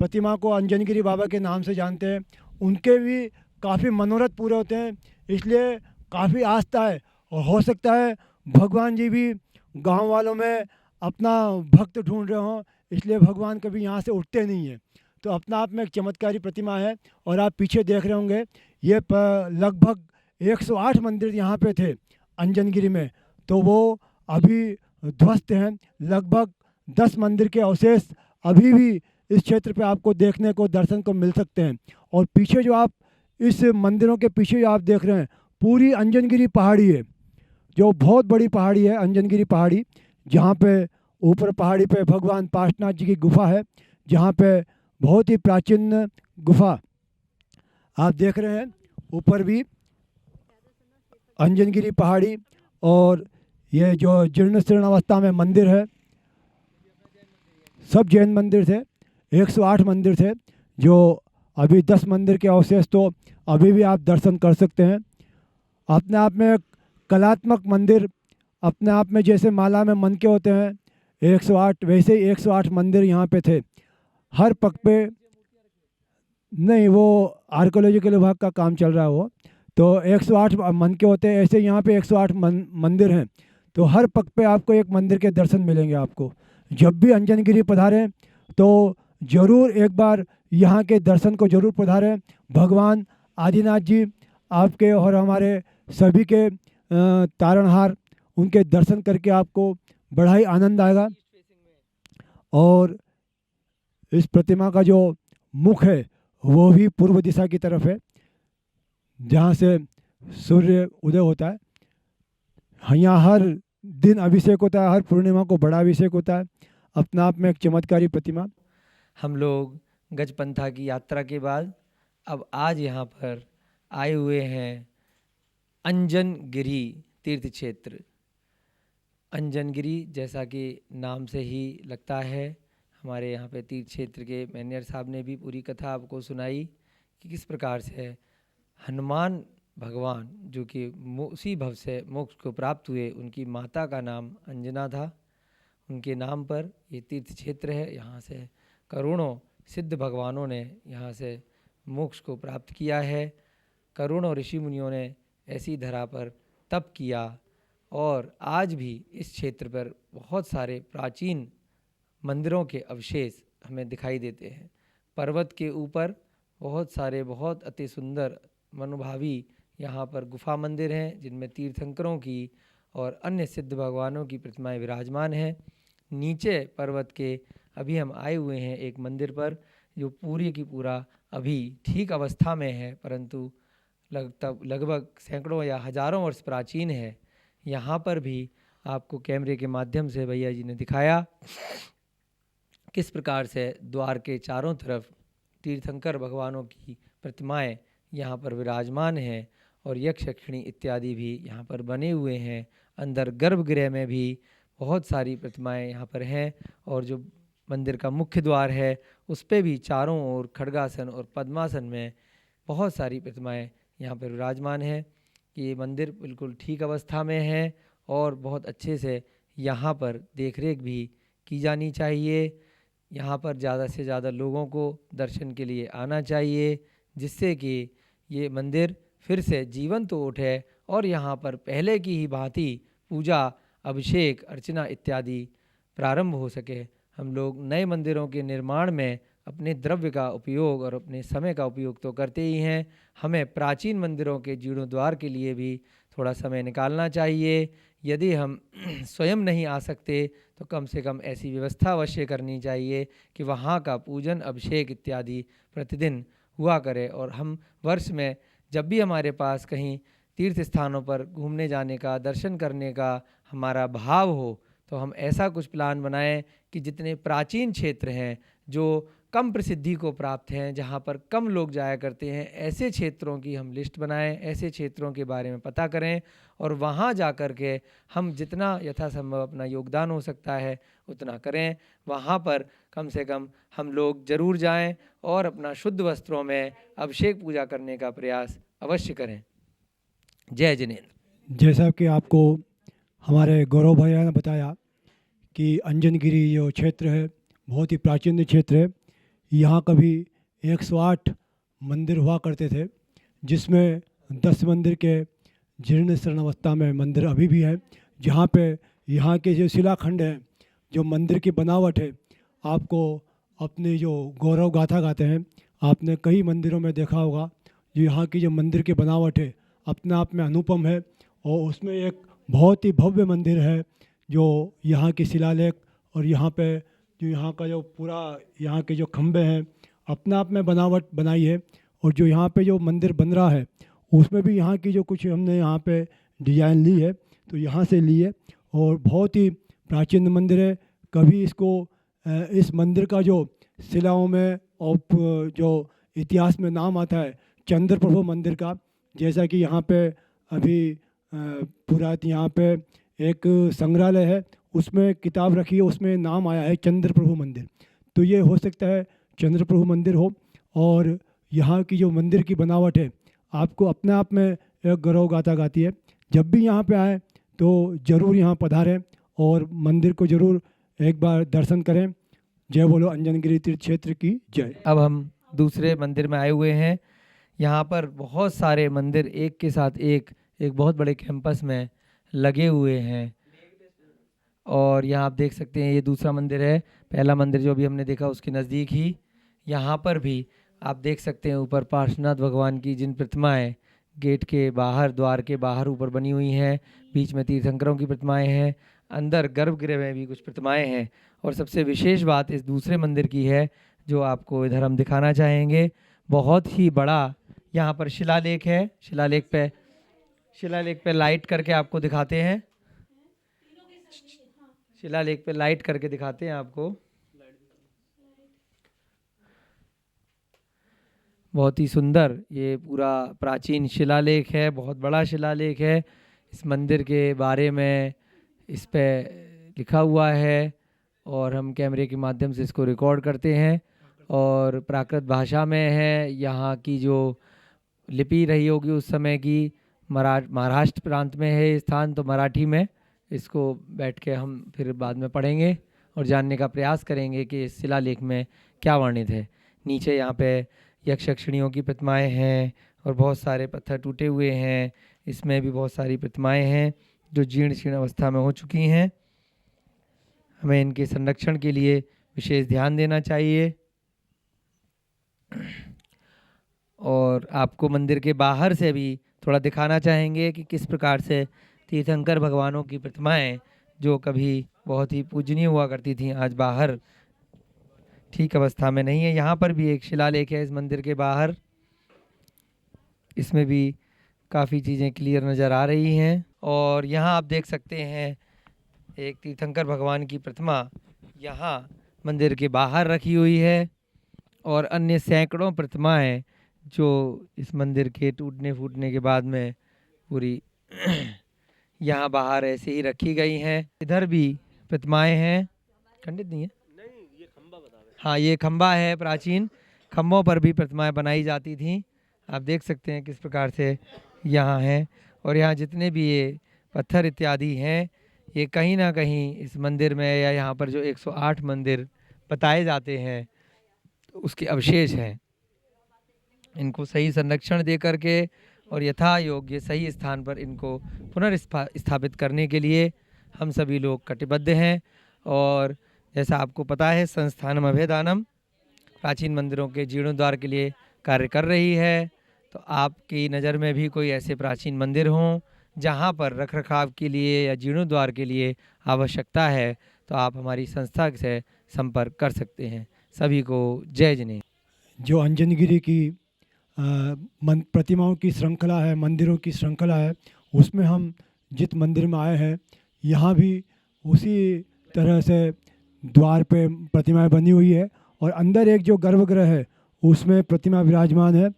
प्रतिमा को अंजनगिरी बाबा के नाम से जानते हैं, उनके भी काफ़ी मनोरथ पूरे होते हैं, इसलिए काफ़ी आस्था है। और हो सकता है भगवान जी भी गांव वालों में अपना भक्त ढूंढ रहे हों, इसलिए भगवान कभी यहाँ से उठते नहीं हैं। तो अपना आप में एक चमत्कारी प्रतिमा है। और आप पीछे देख रहे होंगे ये लगभग 108 मंदिर यहाँ पे थे अंजनगिरी में, तो वो अभी ध्वस्त हैं। लगभग 10 मंदिर के अवशेष अभी भी इस क्षेत्र पे आपको देखने को दर्शन को मिल सकते हैं। और पीछे जो आप इस मंदिरों के पीछे जो आप देख रहे हैं पूरी अंजनगिरी पहाड़ी है, जो बहुत बड़ी पहाड़ी है अंजनगिरी पहाड़ी, जहाँ पे ऊपर पहाड़ी पे भगवान पार्श्वनाथ जी की गुफा है, जहाँ पे बहुत ही प्राचीन गुफा आप देख रहे हैं। ऊपर भी अंजनगिरी पहाड़ी और ये जो जीर्ण शीर्ण अवस्था में मंदिर है, सब जैन मंदिर थे। 108 मंदिर थे, जो अभी 10 मंदिर के अवशेष तो अभी भी आप दर्शन कर सकते हैं। अपने आप में एक कलात्मक मंदिर, अपने आप में जैसे माला में मन के होते हैं 108, वैसे ही 108 मंदिर यहाँ पे थे। हर पग पे नहीं, वो आर्कोलॉजिकल विभाग का काम चल रहा है वो, तो 108 मन के होते हैं, ऐसे यहाँ पे 108 मंदिर हैं। तो हर पग पे आपको एक मंदिर के दर्शन मिलेंगे आपको। जब भी अंजनगिरी पधारें तो ज़रूर एक बार यहाँ के दर्शन को ज़रूर पधारें। भगवान आदिनाथ जी आपके और हमारे सभी के तारणहार, उनके दर्शन करके आपको बड़ा ही आनंद आएगा। और इस प्रतिमा का जो मुख है वो भी पूर्व दिशा की तरफ है, जहाँ से सूर्य उदय होता है। यहाँ हर दिन अभिषेक होता है, हर पूर्णिमा को बड़ा अभिषेक होता है। अपने आप में एक चमत्कारी प्रतिमा।
हम लोग गजपंथा की यात्रा के बाद अब आज यहाँ पर आए हुए हैं अंजनगिरी तीर्थ क्षेत्र। अंजनगिरी जैसा कि नाम से ही लगता है, हमारे यहाँ पे तीर्थ क्षेत्र के मैनेजर साहब ने भी पूरी कथा आपको सुनाई कि किस प्रकार से हनुमान भगवान जो कि उसी भव से मोक्ष को प्राप्त हुए, उनकी माता का नाम अंजना था, उनके नाम पर ये तीर्थ क्षेत्र है। यहाँ से करोड़ों सिद्ध भगवानों ने यहाँ से मोक्ष को प्राप्त किया है। करोड़ों ऋषि मुनियों ने ऐसी धरा पर तप किया और आज भी इस क्षेत्र पर बहुत सारे प्राचीन मंदिरों के अवशेष हमें दिखाई देते हैं। पर्वत के ऊपर बहुत सारे बहुत अति सुंदर मनोभावी यहाँ पर गुफा मंदिर हैं, जिनमें तीर्थंकरों की और अन्य सिद्ध भगवानों की प्रतिमाएं विराजमान हैं। नीचे पर्वत के अभी हम आए हुए हैं एक मंदिर पर, जो पूरी की पूरा अभी ठीक अवस्था में है, परंतु लगभग सैकड़ों या हजारों वर्ष प्राचीन है। यहाँ पर भी आपको कैमरे के माध्यम से भैया जी ने दिखाया किस प्रकार से द्वार के चारों तरफ तीर्थंकर भगवानों की प्रतिमाएं यहाँ पर विराजमान हैं और यक्ष यक्षिणी इत्यादि भी यहाँ पर बने हुए हैं। अंदर गर्भगृह में भी बहुत सारी प्रतिमाएं यहाँ पर हैं और जो मंदिर का मुख्य द्वार है उस पे भी चारों ओर खड्गासन और पद्मासन में बहुत सारी प्रतिमाएं यहाँ पर विराजमान हैं। ये मंदिर बिल्कुल ठीक अवस्था में है और बहुत अच्छे से यहाँ पर देखरेख भी की जानी चाहिए। यहाँ पर ज़्यादा से ज़्यादा लोगों को दर्शन के लिए आना चाहिए, जिससे कि ये मंदिर फिर से जीवंत तो उठे और यहाँ पर पहले की ही भांति पूजा अभिषेक अर्चना इत्यादि प्रारंभ हो सके। हम लोग नए मंदिरों के निर्माण में अपने द्रव्य का उपयोग और अपने समय का उपयोग तो करते ही हैं, हमें प्राचीन मंदिरों के जीर्णोद्धार के लिए भी थोड़ा समय निकालना चाहिए। यदि हम स्वयं नहीं आ सकते तो कम से कम ऐसी व्यवस्था अवश्य करनी चाहिए कि वहाँ का पूजन अभिषेक इत्यादि प्रतिदिन हुआ करे। और हम वर्ष में जब भी हमारे पास कहीं तीर्थ स्थानों पर घूमने जाने का, दर्शन करने का हमारा भाव हो, तो हम ऐसा कुछ प्लान बनाएं कि जितने प्राचीन क्षेत्र हैं जो कम प्रसिद्धि को प्राप्त हैं, जहाँ पर कम लोग जाया करते हैं, ऐसे क्षेत्रों की हम लिस्ट बनाएं, ऐसे क्षेत्रों के बारे में पता करें और वहाँ जा कर के हम जितना यथासंभव अपना योगदान हो सकता है उतना करें। वहाँ पर कम से कम हम लोग ज़रूर जाएं और अपना शुद्ध वस्त्रों में अभिषेक पूजा करने का प्रयास अवश्य करें। जय जिनेंद्र।
जैसा कि आपको हमारे गौरव भैया ने बताया कि अंजनगिरी जो क्षेत्र है बहुत ही प्राचीन क्षेत्र है। यहाँ कभी 108 मंदिर हुआ करते थे, जिसमें 10 मंदिर के जीर्ण शरण अवस्था में मंदिर अभी भी है। जहाँ पे यहाँ के जो शिलाखंड है, जो मंदिर की बनावट है, आपको अपनी जो गौरव गाथा गाते हैं। आपने कई मंदिरों में देखा होगा जो यहाँ की जो मंदिर की बनावट है अपने आप में अनुपम है। और उसमें एक बहुत ही भव्य मंदिर है जो यहाँ की शिलालेख और यहाँ पे जो यहाँ का जो पूरा यहाँ के जो खंभे हैं अपने आप में बनावट बनाई है। और जो यहाँ पे जो मंदिर बन रहा है उसमें भी यहाँ की जो कुछ हमने यहाँ पे डिज़ाइन ली है, तो यहाँ से ली है और बहुत ही प्राचीन मंदिर है। कभी इसको इस मंदिर का जो शिलाओं में और जो इतिहास में नाम आता है चंद्र प्रभु मंदिर का, जैसा कि यहाँ पे अभी पूरा यहाँ पे एक संग्रहालय है उसमें किताब रखी है, उसमें नाम आया है चंद्र प्रभु मंदिर। तो ये हो सकता है चंद्र प्रभु मंदिर हो। और यहाँ की जो मंदिर की बनावट है आपको अपने आप में एक गौरव गाथा गाती है। जब भी यहाँ पे आए तो ज़रूर यहाँ पधारें और मंदिर को ज़रूर एक बार दर्शन करें। जय बोलो अंजनगिरी तीर्थ क्षेत्र की जय।
अब हम दूसरे मंदिर में आए हुए हैं। यहाँ पर बहुत सारे मंदिर एक के साथ एक बहुत बड़े कैंपस में लगे हुए हैं और यहाँ आप देख सकते हैं ये दूसरा मंदिर है। पहला मंदिर जो अभी हमने देखा उसके नज़दीक ही यहाँ पर भी आप देख सकते हैं ऊपर पार्श्वनाथ भगवान की जिन प्रतिमाएं गेट के बाहर, द्वार के बाहर ऊपर बनी हुई हैं, बीच में तीर्थंकरों की प्रतिमाएं हैं, अंदर गर्भगृह में भी कुछ प्रतिमाएं हैं। और सबसे विशेष बात इस दूसरे मंदिर की है जो आपको इधर हम दिखाना चाहेंगे। बहुत ही बड़ा यहाँ पर शिलालेख है। शिलालेख पे लाइट करके आपको दिखाते हैं। शिलालेख पे लाइट करके दिखाते हैं आपको। बहुत ही सुंदर ये पूरा प्राचीन शिलालेख है, बहुत बड़ा शिलालेख है। इस मंदिर के बारे में इस पे लिखा हुआ है और हम कैमरे के माध्यम से इसको रिकॉर्ड करते हैं और प्राकृत भाषा में है। यहाँ की जो लिपि रही होगी उस समय की महाराष्ट्र प्रांत में है स्थान, तो मराठी में इसको बैठ के हम फिर बाद में पढ़ेंगे और जानने का प्रयास करेंगे कि इस शिलालेख में क्या वर्णित है। नीचे यहाँ पे यक्ष यक्षिणियों की प्रतिमाएं हैं और बहुत सारे पत्थर टूटे हुए हैं। इसमें भी बहुत सारी प्रतिमाएं हैं जो जीर्ण शीर्ण अवस्था में हो चुकी हैं। हमें इनके संरक्षण के लिए विशेष ध्यान देना चाहिए। और आपको मंदिर के बाहर से भी थोड़ा दिखाना चाहेंगे कि किस प्रकार से तीर्थंकर भगवानों की प्रतिमाएं जो कभी बहुत ही पूजनीय हुआ करती थीं आज बाहर ठीक अवस्था में नहीं है। यहाँ पर भी एक शिलालेख है इस मंदिर के बाहर, इसमें भी काफ़ी चीज़ें क्लियर नज़र आ रही हैं। और यहाँ आप देख सकते हैं एक तीर्थंकर भगवान की प्रतिमा यहाँ मंदिर के बाहर रखी हुई है और अन्य सैकड़ों प्रतिमाएं जो इस मंदिर के टूटने फूटने के बाद में पूरी यहाँ बाहर ऐसे ही रखी गई हैं। इधर भी प्रतिमाएं हैं, खंडित नहीं है, हाँ ये खंबा है प्राचीन, खंभों पर भी प्रतिमाएं बनाई जाती थीं। आप देख सकते हैं किस प्रकार से यहाँ हैं। और यहाँ जितने भी ये पत्थर इत्यादि हैं ये कहीं ना कहीं इस मंदिर में या यहाँ पर जो 108 मंदिर बताए जाते हैं उसके अवशेष हैं। इनको सही संरक्षण दे करके और यथा योग्य सही स्थान पर इनको पुनर्स्थापित करने के लिए हम सभी लोग कटिबद्ध हैं। और जैसा आपको पता है, संस्थानम अभयदानम प्राचीन मंदिरों के जीर्णोद्धार के लिए कार्य कर रही है। तो आपकी नज़र में भी कोई ऐसे प्राचीन मंदिर हों जहाँ पर रखरखाव के लिए या जीर्णोद्धार के लिए आवश्यकता है, तो आप हमारी संस्था से संपर्क कर सकते हैं। सभी को जय जिनेन्द्र।
जो अंजनगिरी की प्रतिमाओं की श्रृंखला है, मंदिरों की श्रृंखला है, उसमें हम जिस मंदिर में आए हैं, यहाँ भी उसी तरह से द्वार पे प्रतिमाएं बनी हुई है और अंदर एक जो गर्भगृह है उसमें प्रतिमा विराजमान है,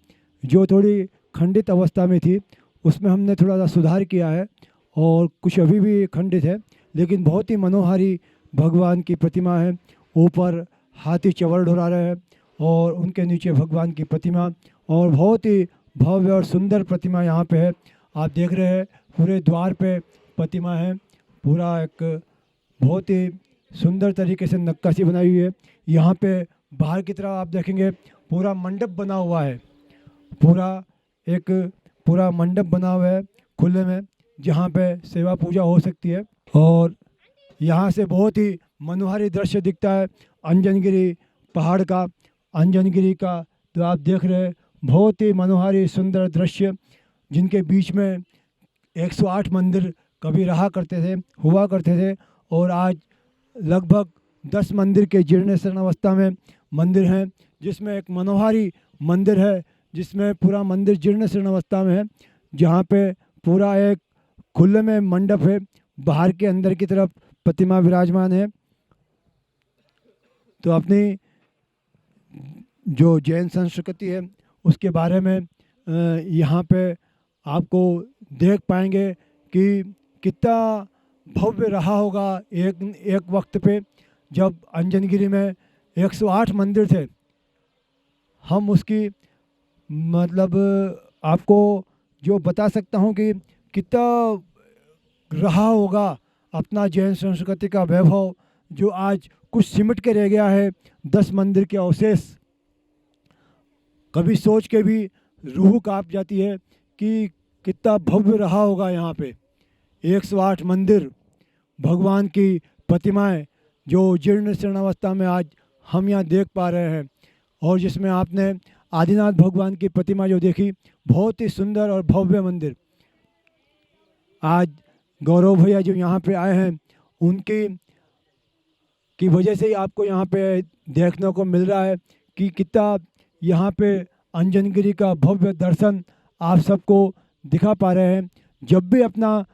जो थोड़ी खंडित अवस्था में थी। उसमें हमने थोड़ा सा सुधार किया है और कुछ अभी भी खंडित है, लेकिन बहुत ही मनोहारी भगवान की प्रतिमा है। ऊपर हाथी चवर ढुरा रहे हैं और उनके नीचे भगवान की प्रतिमा, और बहुत ही भव्य और सुंदर प्रतिमा यहाँ पे है। आप देख रहे हैं पूरे द्वार पे प्रतिमा है, पूरा एक बहुत ही सुंदर तरीके से नक्काशी बनाई हुई है। यहाँ पे बाहर की तरफ आप देखेंगे पूरा मंडप बना हुआ है, पूरा मंडप बना हुआ है खुले में, जहाँ पे सेवा पूजा हो सकती है। और यहाँ से बहुत ही मनोहारी दृश्य दिखता है अंजनगिरी पहाड़ का, अंजनगिरी का। तो आप देख रहे हैं बहुत ही मनोहारी सुंदर दृश्य, जिनके बीच में 108 मंदिर कभी हुआ करते थे और आज लगभग 10 मंदिर के जीर्णोद्धार अवस्था में मंदिर हैं, जिसमें एक मनोहारी मंदिर है जिसमें पूरा मंदिर जीर्णोद्धार अवस्था में है, जहाँ पे पूरा एक खुले में मंडप है, बाहर के अंदर की तरफ प्रतिमा विराजमान है। तो अपनी जो जैन संस्कृति है उसके बारे में यहाँ पे आपको देख पाएंगे कि कितना भव्य रहा होगा एक वक्त पे, जब अंजनगिरी में 108 मंदिर थे। हम उसकी मतलब आपको जो बता सकता हूँ कि कितना रहा होगा अपना जैन संस्कृति का वैभव, जो आज कुछ सिमट के रह गया है 10 मंदिर के अवशेष। कभी सोच के भी रूह कांप जाती है कि कितना भव्य रहा होगा यहाँ पे 108 मंदिर, भगवान की प्रतिमाएं जो जीर्ण शीर्ण अवस्था में आज हम यहाँ देख पा रहे हैं। और जिसमें आपने आदिनाथ भगवान की प्रतिमा जो देखी, बहुत ही सुंदर और भव्य मंदिर। आज गौरव भैया जो यहाँ पे आए हैं, उनकी की वजह से ही आपको यहाँ पे देखने को मिल रहा है कि कितना यहाँ पे अंजनगिरी का भव्य दर्शन आप सबको दिखा पा रहे हैं। जब भी अपना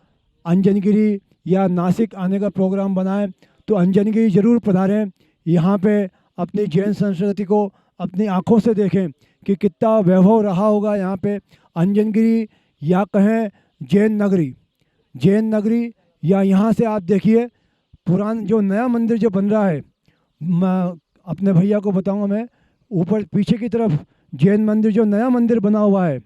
अंजनगिरी या नासिक आने का प्रोग्राम बनाएं तो अंजनगिरी ज़रूर पधारें। यहाँ पे अपनी जैन संस्कृति को अपनी आँखों से देखें कि कितना वैभव रहा होगा यहाँ पे अंजनगिरी, या कहें जैन नगरी। या यहाँ से आप देखिए पुराना जो नया मंदिर जो बन रहा है, मैं अपने भैया को बताऊंगा, मैं ऊपर पीछे की तरफ जैन मंदिर जो नया मंदिर बना हुआ है,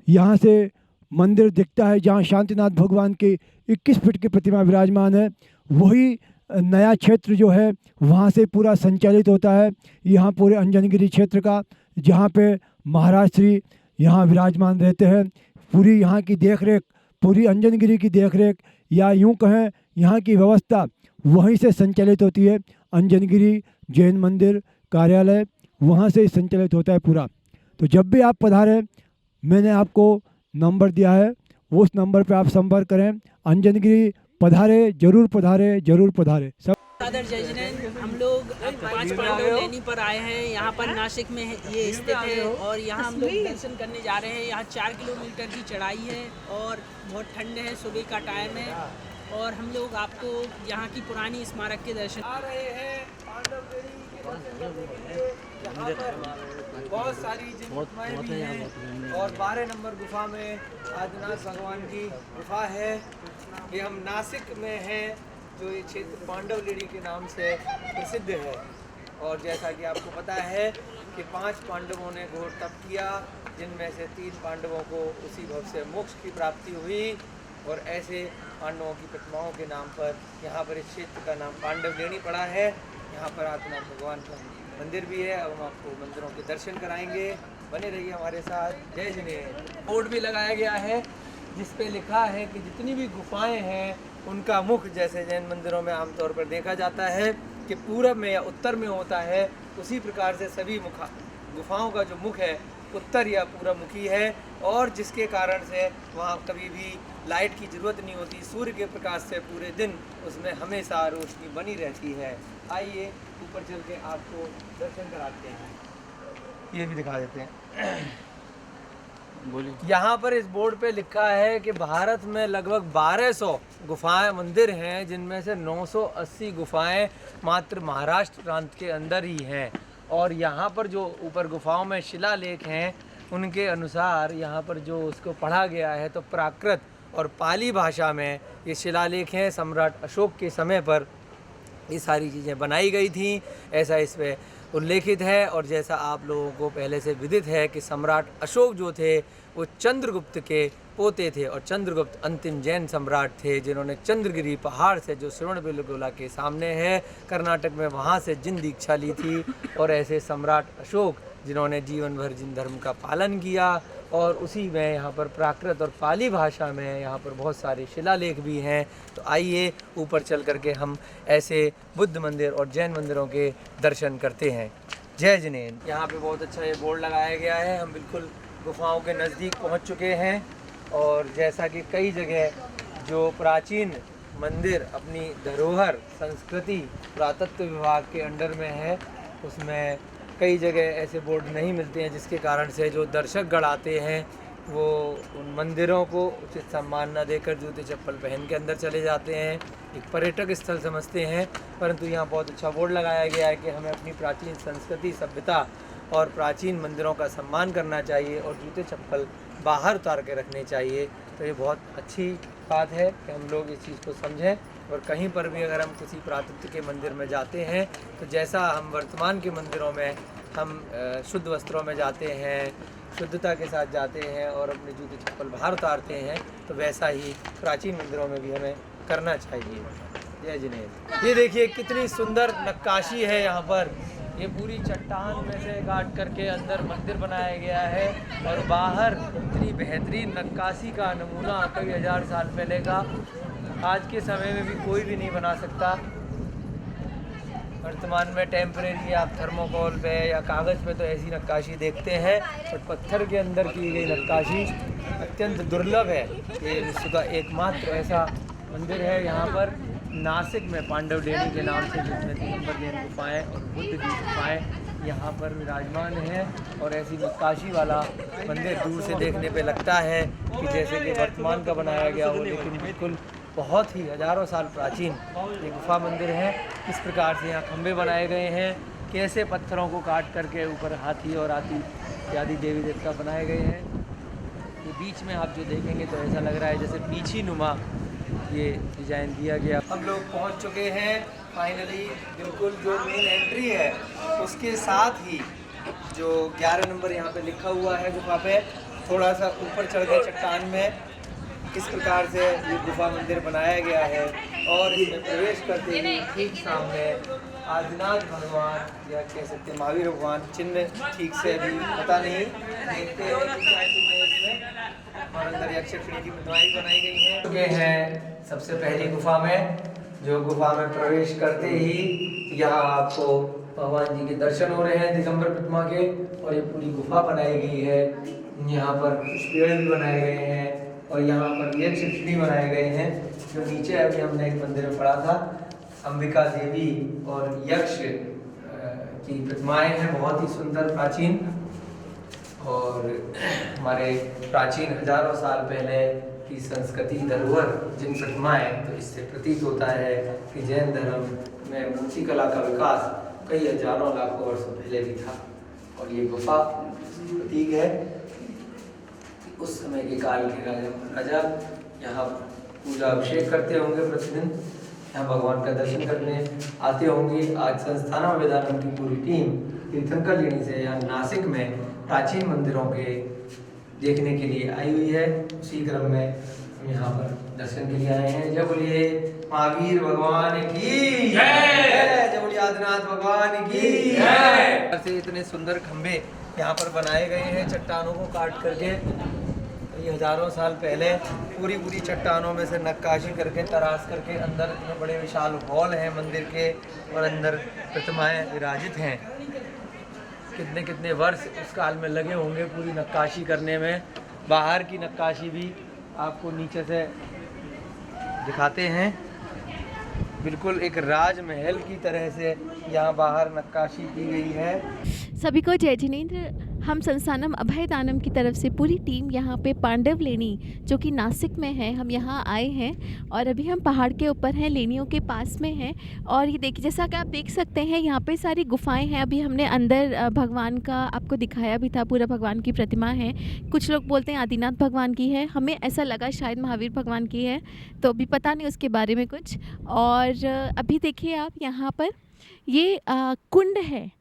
यहाँ से मंदिर दिखता है जहाँ शांतिनाथ भगवान की 21 फीट की प्रतिमा विराजमान है। वही नया क्षेत्र जो है वहाँ से पूरा संचालित होता है, यहाँ पूरे अंजनगिरी क्षेत्र का, जहाँ पे महाराज श्री यहाँ विराजमान रहते हैं। पूरी यहाँ की देखरेख, पूरी अंजनगिरी की देखरेख, या यूँ कहें यहाँ की व्यवस्था वहीं से संचालित होती है। अंजनगिरी जैन मंदिर कार्यालय वहाँ से संचालित होता है पूरा। तो जब भी आप पधारें, मैंने आपको नंबर दिया है, उस नंबर पे आप संपर्क करें। अंजनगिरी पधारे, जरूर पधारे सब।
सादर जय जिनेन्द्र। हम लोग 5 पांडव लेनी पर आए हैं। यहाँ पर नासिक में ये स्थित है और यहाँ हम लोग दर्शन करने जा रहे हैं। यहाँ 4 किलोमीटर की चढ़ाई है और बहुत ठंड है, सुबह का टाइम है और हम लोग आपको यहाँ की पुरानी स्मारक के दर्शन
आ रहे हैं। पांडव लेनी के दर्शन करने के लिए यहाँ पर बहुत सारी गुफाएं भी हैं और 12 नंबर गुफा में आदिनाथ भगवान की गुफा है। ये हम नासिक में हैं, जो ये क्षेत्र पांडव लेनी के नाम से प्रसिद्ध है। और जैसा कि आपको पता है कि 5 पांडवों ने घोर तप किया, जिनमें से 3 पांडवों को उसी भव से मोक्ष की प्राप्ति हुई और ऐसे पांडवों की प्रतिमाओं के नाम पर यहाँ पर इस क्षेत्र का नाम पांडव लेनी पड़ा है। यहाँ पर आदिनाथ भगवान का मंदिर भी है। अब हम आपको मंदिरों के दर्शन कराएंगे, बने रहिए हमारे साथ। जय जिनेन्द्र। बोर्ड भी लगाया गया है जिस पे लिखा है कि जितनी भी गुफाएं हैं उनका मुख जैसे जैन मंदिरों में आमतौर पर देखा जाता है कि पूरब में या उत्तर में होता है, उसी प्रकार से सभी गुफाओं का जो मुख है उत्तर या पूरब मुखी है, और जिसके कारण से वहाँ कभी भी लाइट की ज़रूरत नहीं होती। सूर्य के प्रकाश से पूरे दिन उसमें हमेशा रोशनी बनी रहती है। आइए ऊपर चल के आपको दर्शन कराते हैं, ये भी दिखा देते हैं।
बोलिए।
यहाँ पर इस बोर्ड पे लिखा है कि भारत में लगभग 1200 गुफाएं मंदिर हैं, जिनमें से 980 गुफाएं मात्र महाराष्ट्र प्रांत के अंदर ही हैं। और यहाँ पर जो ऊपर गुफाओं में शिलालेख हैं, उनके अनुसार यहाँ पर जो उसको पढ़ा गया है तो प्राकृत और पाली भाषा में ये शिलालेख हैं। सम्राट अशोक के समय पर ये सारी चीज़ें बनाई गई थी, ऐसा इस पे उल्लेखित है। और जैसा आप लोगों को पहले से विदित है कि सम्राट अशोक जो थे वो चंद्रगुप्त के पोते थे, और चंद्रगुप्त अंतिम जैन सम्राट थे जिन्होंने चंद्रगिरी पहाड़ से जो श्रवणबेलगोला के सामने है कर्नाटक में, वहाँ से जिन दीक्षा ली थी। और ऐसे सम्राट अशोक जिन्होंने जीवन भर जिन धर्म का पालन किया, और उसी में यहाँ पर प्राकृत और पाली भाषा में यहाँ पर बहुत सारे शिलालेख भी हैं। तो आइए ऊपर चल करके हम ऐसे बुद्ध मंदिर और जैन मंदिरों के दर्शन करते हैं। जय जिनेन। यहाँ पे बहुत अच्छा ये बोर्ड लगाया गया है। हम बिल्कुल गुफाओं के नज़दीक पहुँच चुके हैं, और जैसा कि कई जगह जो प्राचीन मंदिर अपनी धरोहर संस्कृति पुरातत्व विभाग के अंडर में है, उसमें कई जगह ऐसे बोर्ड नहीं मिलते हैं, जिसके कारण से जो दर्शक गण आते हैं वो उन मंदिरों को उचित सम्मान न देकर जूते चप्पल पहन के अंदर चले जाते हैं, एक पर्यटक स्थल समझते हैं। परंतु यहाँ बहुत अच्छा बोर्ड लगाया गया है कि हमें अपनी प्राचीन संस्कृति, सभ्यता और प्राचीन मंदिरों का सम्मान करना चाहिए और जूते चप्पल बाहर उतार के रखने चाहिए। तो ये बहुत अच्छी बात है कि हम लोग इस चीज़ को समझें। और कहीं पर भी अगर हम किसी पुरातत्व के मंदिर में जाते हैं तो जैसा हम वर्तमान के मंदिरों में हम शुद्ध वस्त्रों में जाते हैं, शुद्धता के साथ जाते हैं और अपने जूते चप्पल बाहर उतारते हैं, तो वैसा ही प्राचीन मंदिरों में भी हमें करना चाहिए। जय जिनेन्द्र। ये देखिए कितनी सुंदर नक्काशी है यहाँ पर। ये पूरी चट्टान में से काट करके अंदर मंदिर बनाया गया है, और बाहर इतनी बेहतरीन नक्काशी का नमूना कई हज़ार साल पहले का आज के समय में भी कोई भी नहीं बना सकता। वर्तमान में टेम्परेरी आप थर्मोकोल पे या कागज़ पे तो ऐसी नक्काशी देखते हैं, और पत्थर के अंदर की गई नक्काशी अत्यंत दुर्लभ है। ये विश्व का एकमात्र ऐसा मंदिर है यहाँ पर नासिक में, पांडव डेरी के नाम से, जिसमें दिगंबर जैन गुफाएँ और बुद्ध की गुफाएँ यहाँ पर विराजमान है। और ऐसी नक्काशी वाला मंदिर दूर से देखने पे लगता है कि जैसे कि वर्तमान का बनाया गया हो, लेकिन बिल्कुल बहुत ही हज़ारों साल प्राचीन ये गुफा मंदिर है। किस प्रकार से यहाँ खंभे बनाए गए हैं, कैसे पत्थरों को काट करके ऊपर हाथी और हाथी इत्यादि देवी देवता बनाए गए हैं। ये बीच में आप जो देखेंगे तो ऐसा लग रहा है जैसे पीछी नुमा ये डिज़ाइन दिया गया। हम लोग पहुँच चुके हैं फाइनली, बिल्कुल जो मेन एंट्री है उसके साथ ही जो 11 नंबर यहाँ पे लिखा हुआ है गुफा पे, थोड़ा सा ऊपर चढ़ गए चट्टान में किस प्रकार से ये गुफा मंदिर बनाया गया है। और इसमें प्रवेश करते ही ठीक सामने आदिनाथ भगवान या कह सकते हैं महावीर भगवान, चिन्ह ठीक से अभी पता नहीं, देखते हैं कि क्या चिन्ह है इसमें। और अंदर यक्षिणी की प्रतिमाएं बनाई गई हैं। ये है सबसे पहली गुफा में, जो गुफा में प्रवेश करते ही यहाँ आपको भगवान जी के दर्शन हो रहे हैं दिगंबर प्रतिमा के। और ये पूरी गुफा बनाई गई है, यहाँ पर कुछ पेड़ भी बनाए गए हैं, और यहाँ पर यक्षिणी बनाए गए हैं। जो नीचे अभी हमने एक मंदिर में पढ़ा था, अंबिका देवी और यक्ष की प्रतिमाएं हैं, बहुत ही सुंदर प्राचीन। और हमारे प्राचीन हजारों साल पहले की संस्कृति धरोहर जिन प्रतिमाएं, तो इससे प्रतीत होता है कि जैन धर्म में मूर्ति कला का विकास कई हजारों लाखों वर्षों पहले भी था। और ये गुफा प्रतीक है उस समय के काल के राजा यहाँ पूजा अभिषेक करते होंगे प्रतिदिन, यहाँ भगवान का दर्शन करने आते होंगे। आज संस्थानम वेदांतम की पूरी टीम तीर्थंकर लेणी से यहाँ नासिक में प्राचीन मंदिरों के देखने के लिए आई हुई है। उसी क्रम में हम यहाँ पर दर्शन के लिए आए हैं। जय बोलिए महावीर भगवान की जय, जय बोलिए आदिनाथ भगवान की जय। इतने सुंदर खंभे यहाँ पर बनाए गए हैं चट्टानों को काट करके, ये हज़ारों साल पहले पूरी पूरी चट्टानों में से नक्काशी करके तराश करके अंदर इतने बड़े विशाल हॉल हैं मंदिर के और अंदर प्रतिमाएं विराजित हैं। कितने कितने वर्ष उस काल में लगे होंगे पूरी नक्काशी करने में। बाहर की नक्काशी भी आपको नीचे से दिखाते हैं। बिल्कुल एक राजमहल की तरह से यहाँ बाहर नक्काशी की गई है।
सभी को जय जिनेंद्र। हम संस्थानम अभय दानम की तरफ से पूरी टीम यहाँ पे पांडव लेनी जो कि नासिक में है, हम यहाँ आए हैं और अभी हम पहाड़ के ऊपर हैं, लेनियों के पास में हैं। और ये देखिए, जैसा कि आप देख सकते हैं यहाँ पे सारी गुफाएं हैं। अभी हमने अंदर भगवान का आपको दिखाया भी था, पूरा भगवान की प्रतिमा है। कुछ लोग बोलते हैं आदिनाथ भगवान की है, हमें ऐसा लगा शायद महावीर भगवान की है, तो अभी पता नहीं उसके बारे में कुछ। और अभी देखिए आप यहाँ पर ये कुंड है,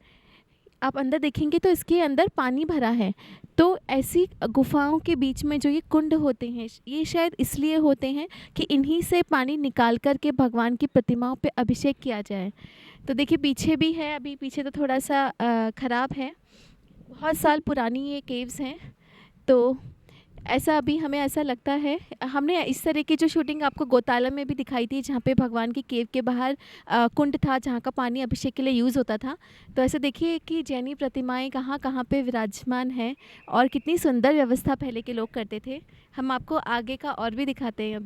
आप अंदर देखेंगे तो इसके अंदर पानी भरा है। तो ऐसी गुफाओं के बीच में जो ये कुंड होते हैं, ये शायद इसलिए होते हैं कि इन्हीं से पानी निकाल कर के भगवान की प्रतिमाओं पे अभिषेक किया जाए। तो देखिए पीछे भी है, अभी पीछे तो थोड़ा सा ख़राब है, बहुत साल पुरानी ये केव्स हैं। तो ऐसा अभी हमें ऐसा लगता है, हमने इस तरह की जो शूटिंग आपको गौतालम में भी दिखाई थी जहाँ पे भगवान की केव के बाहर कुंड था जहाँ का पानी अभिषेक के लिए यूज़ होता था। तो ऐसे देखिए कि जैनी प्रतिमाएं कहाँ कहाँ पे विराजमान हैं और कितनी सुंदर व्यवस्था पहले के लोग करते थे। हम आपको आगे का और भी दिखाते हैं अभी।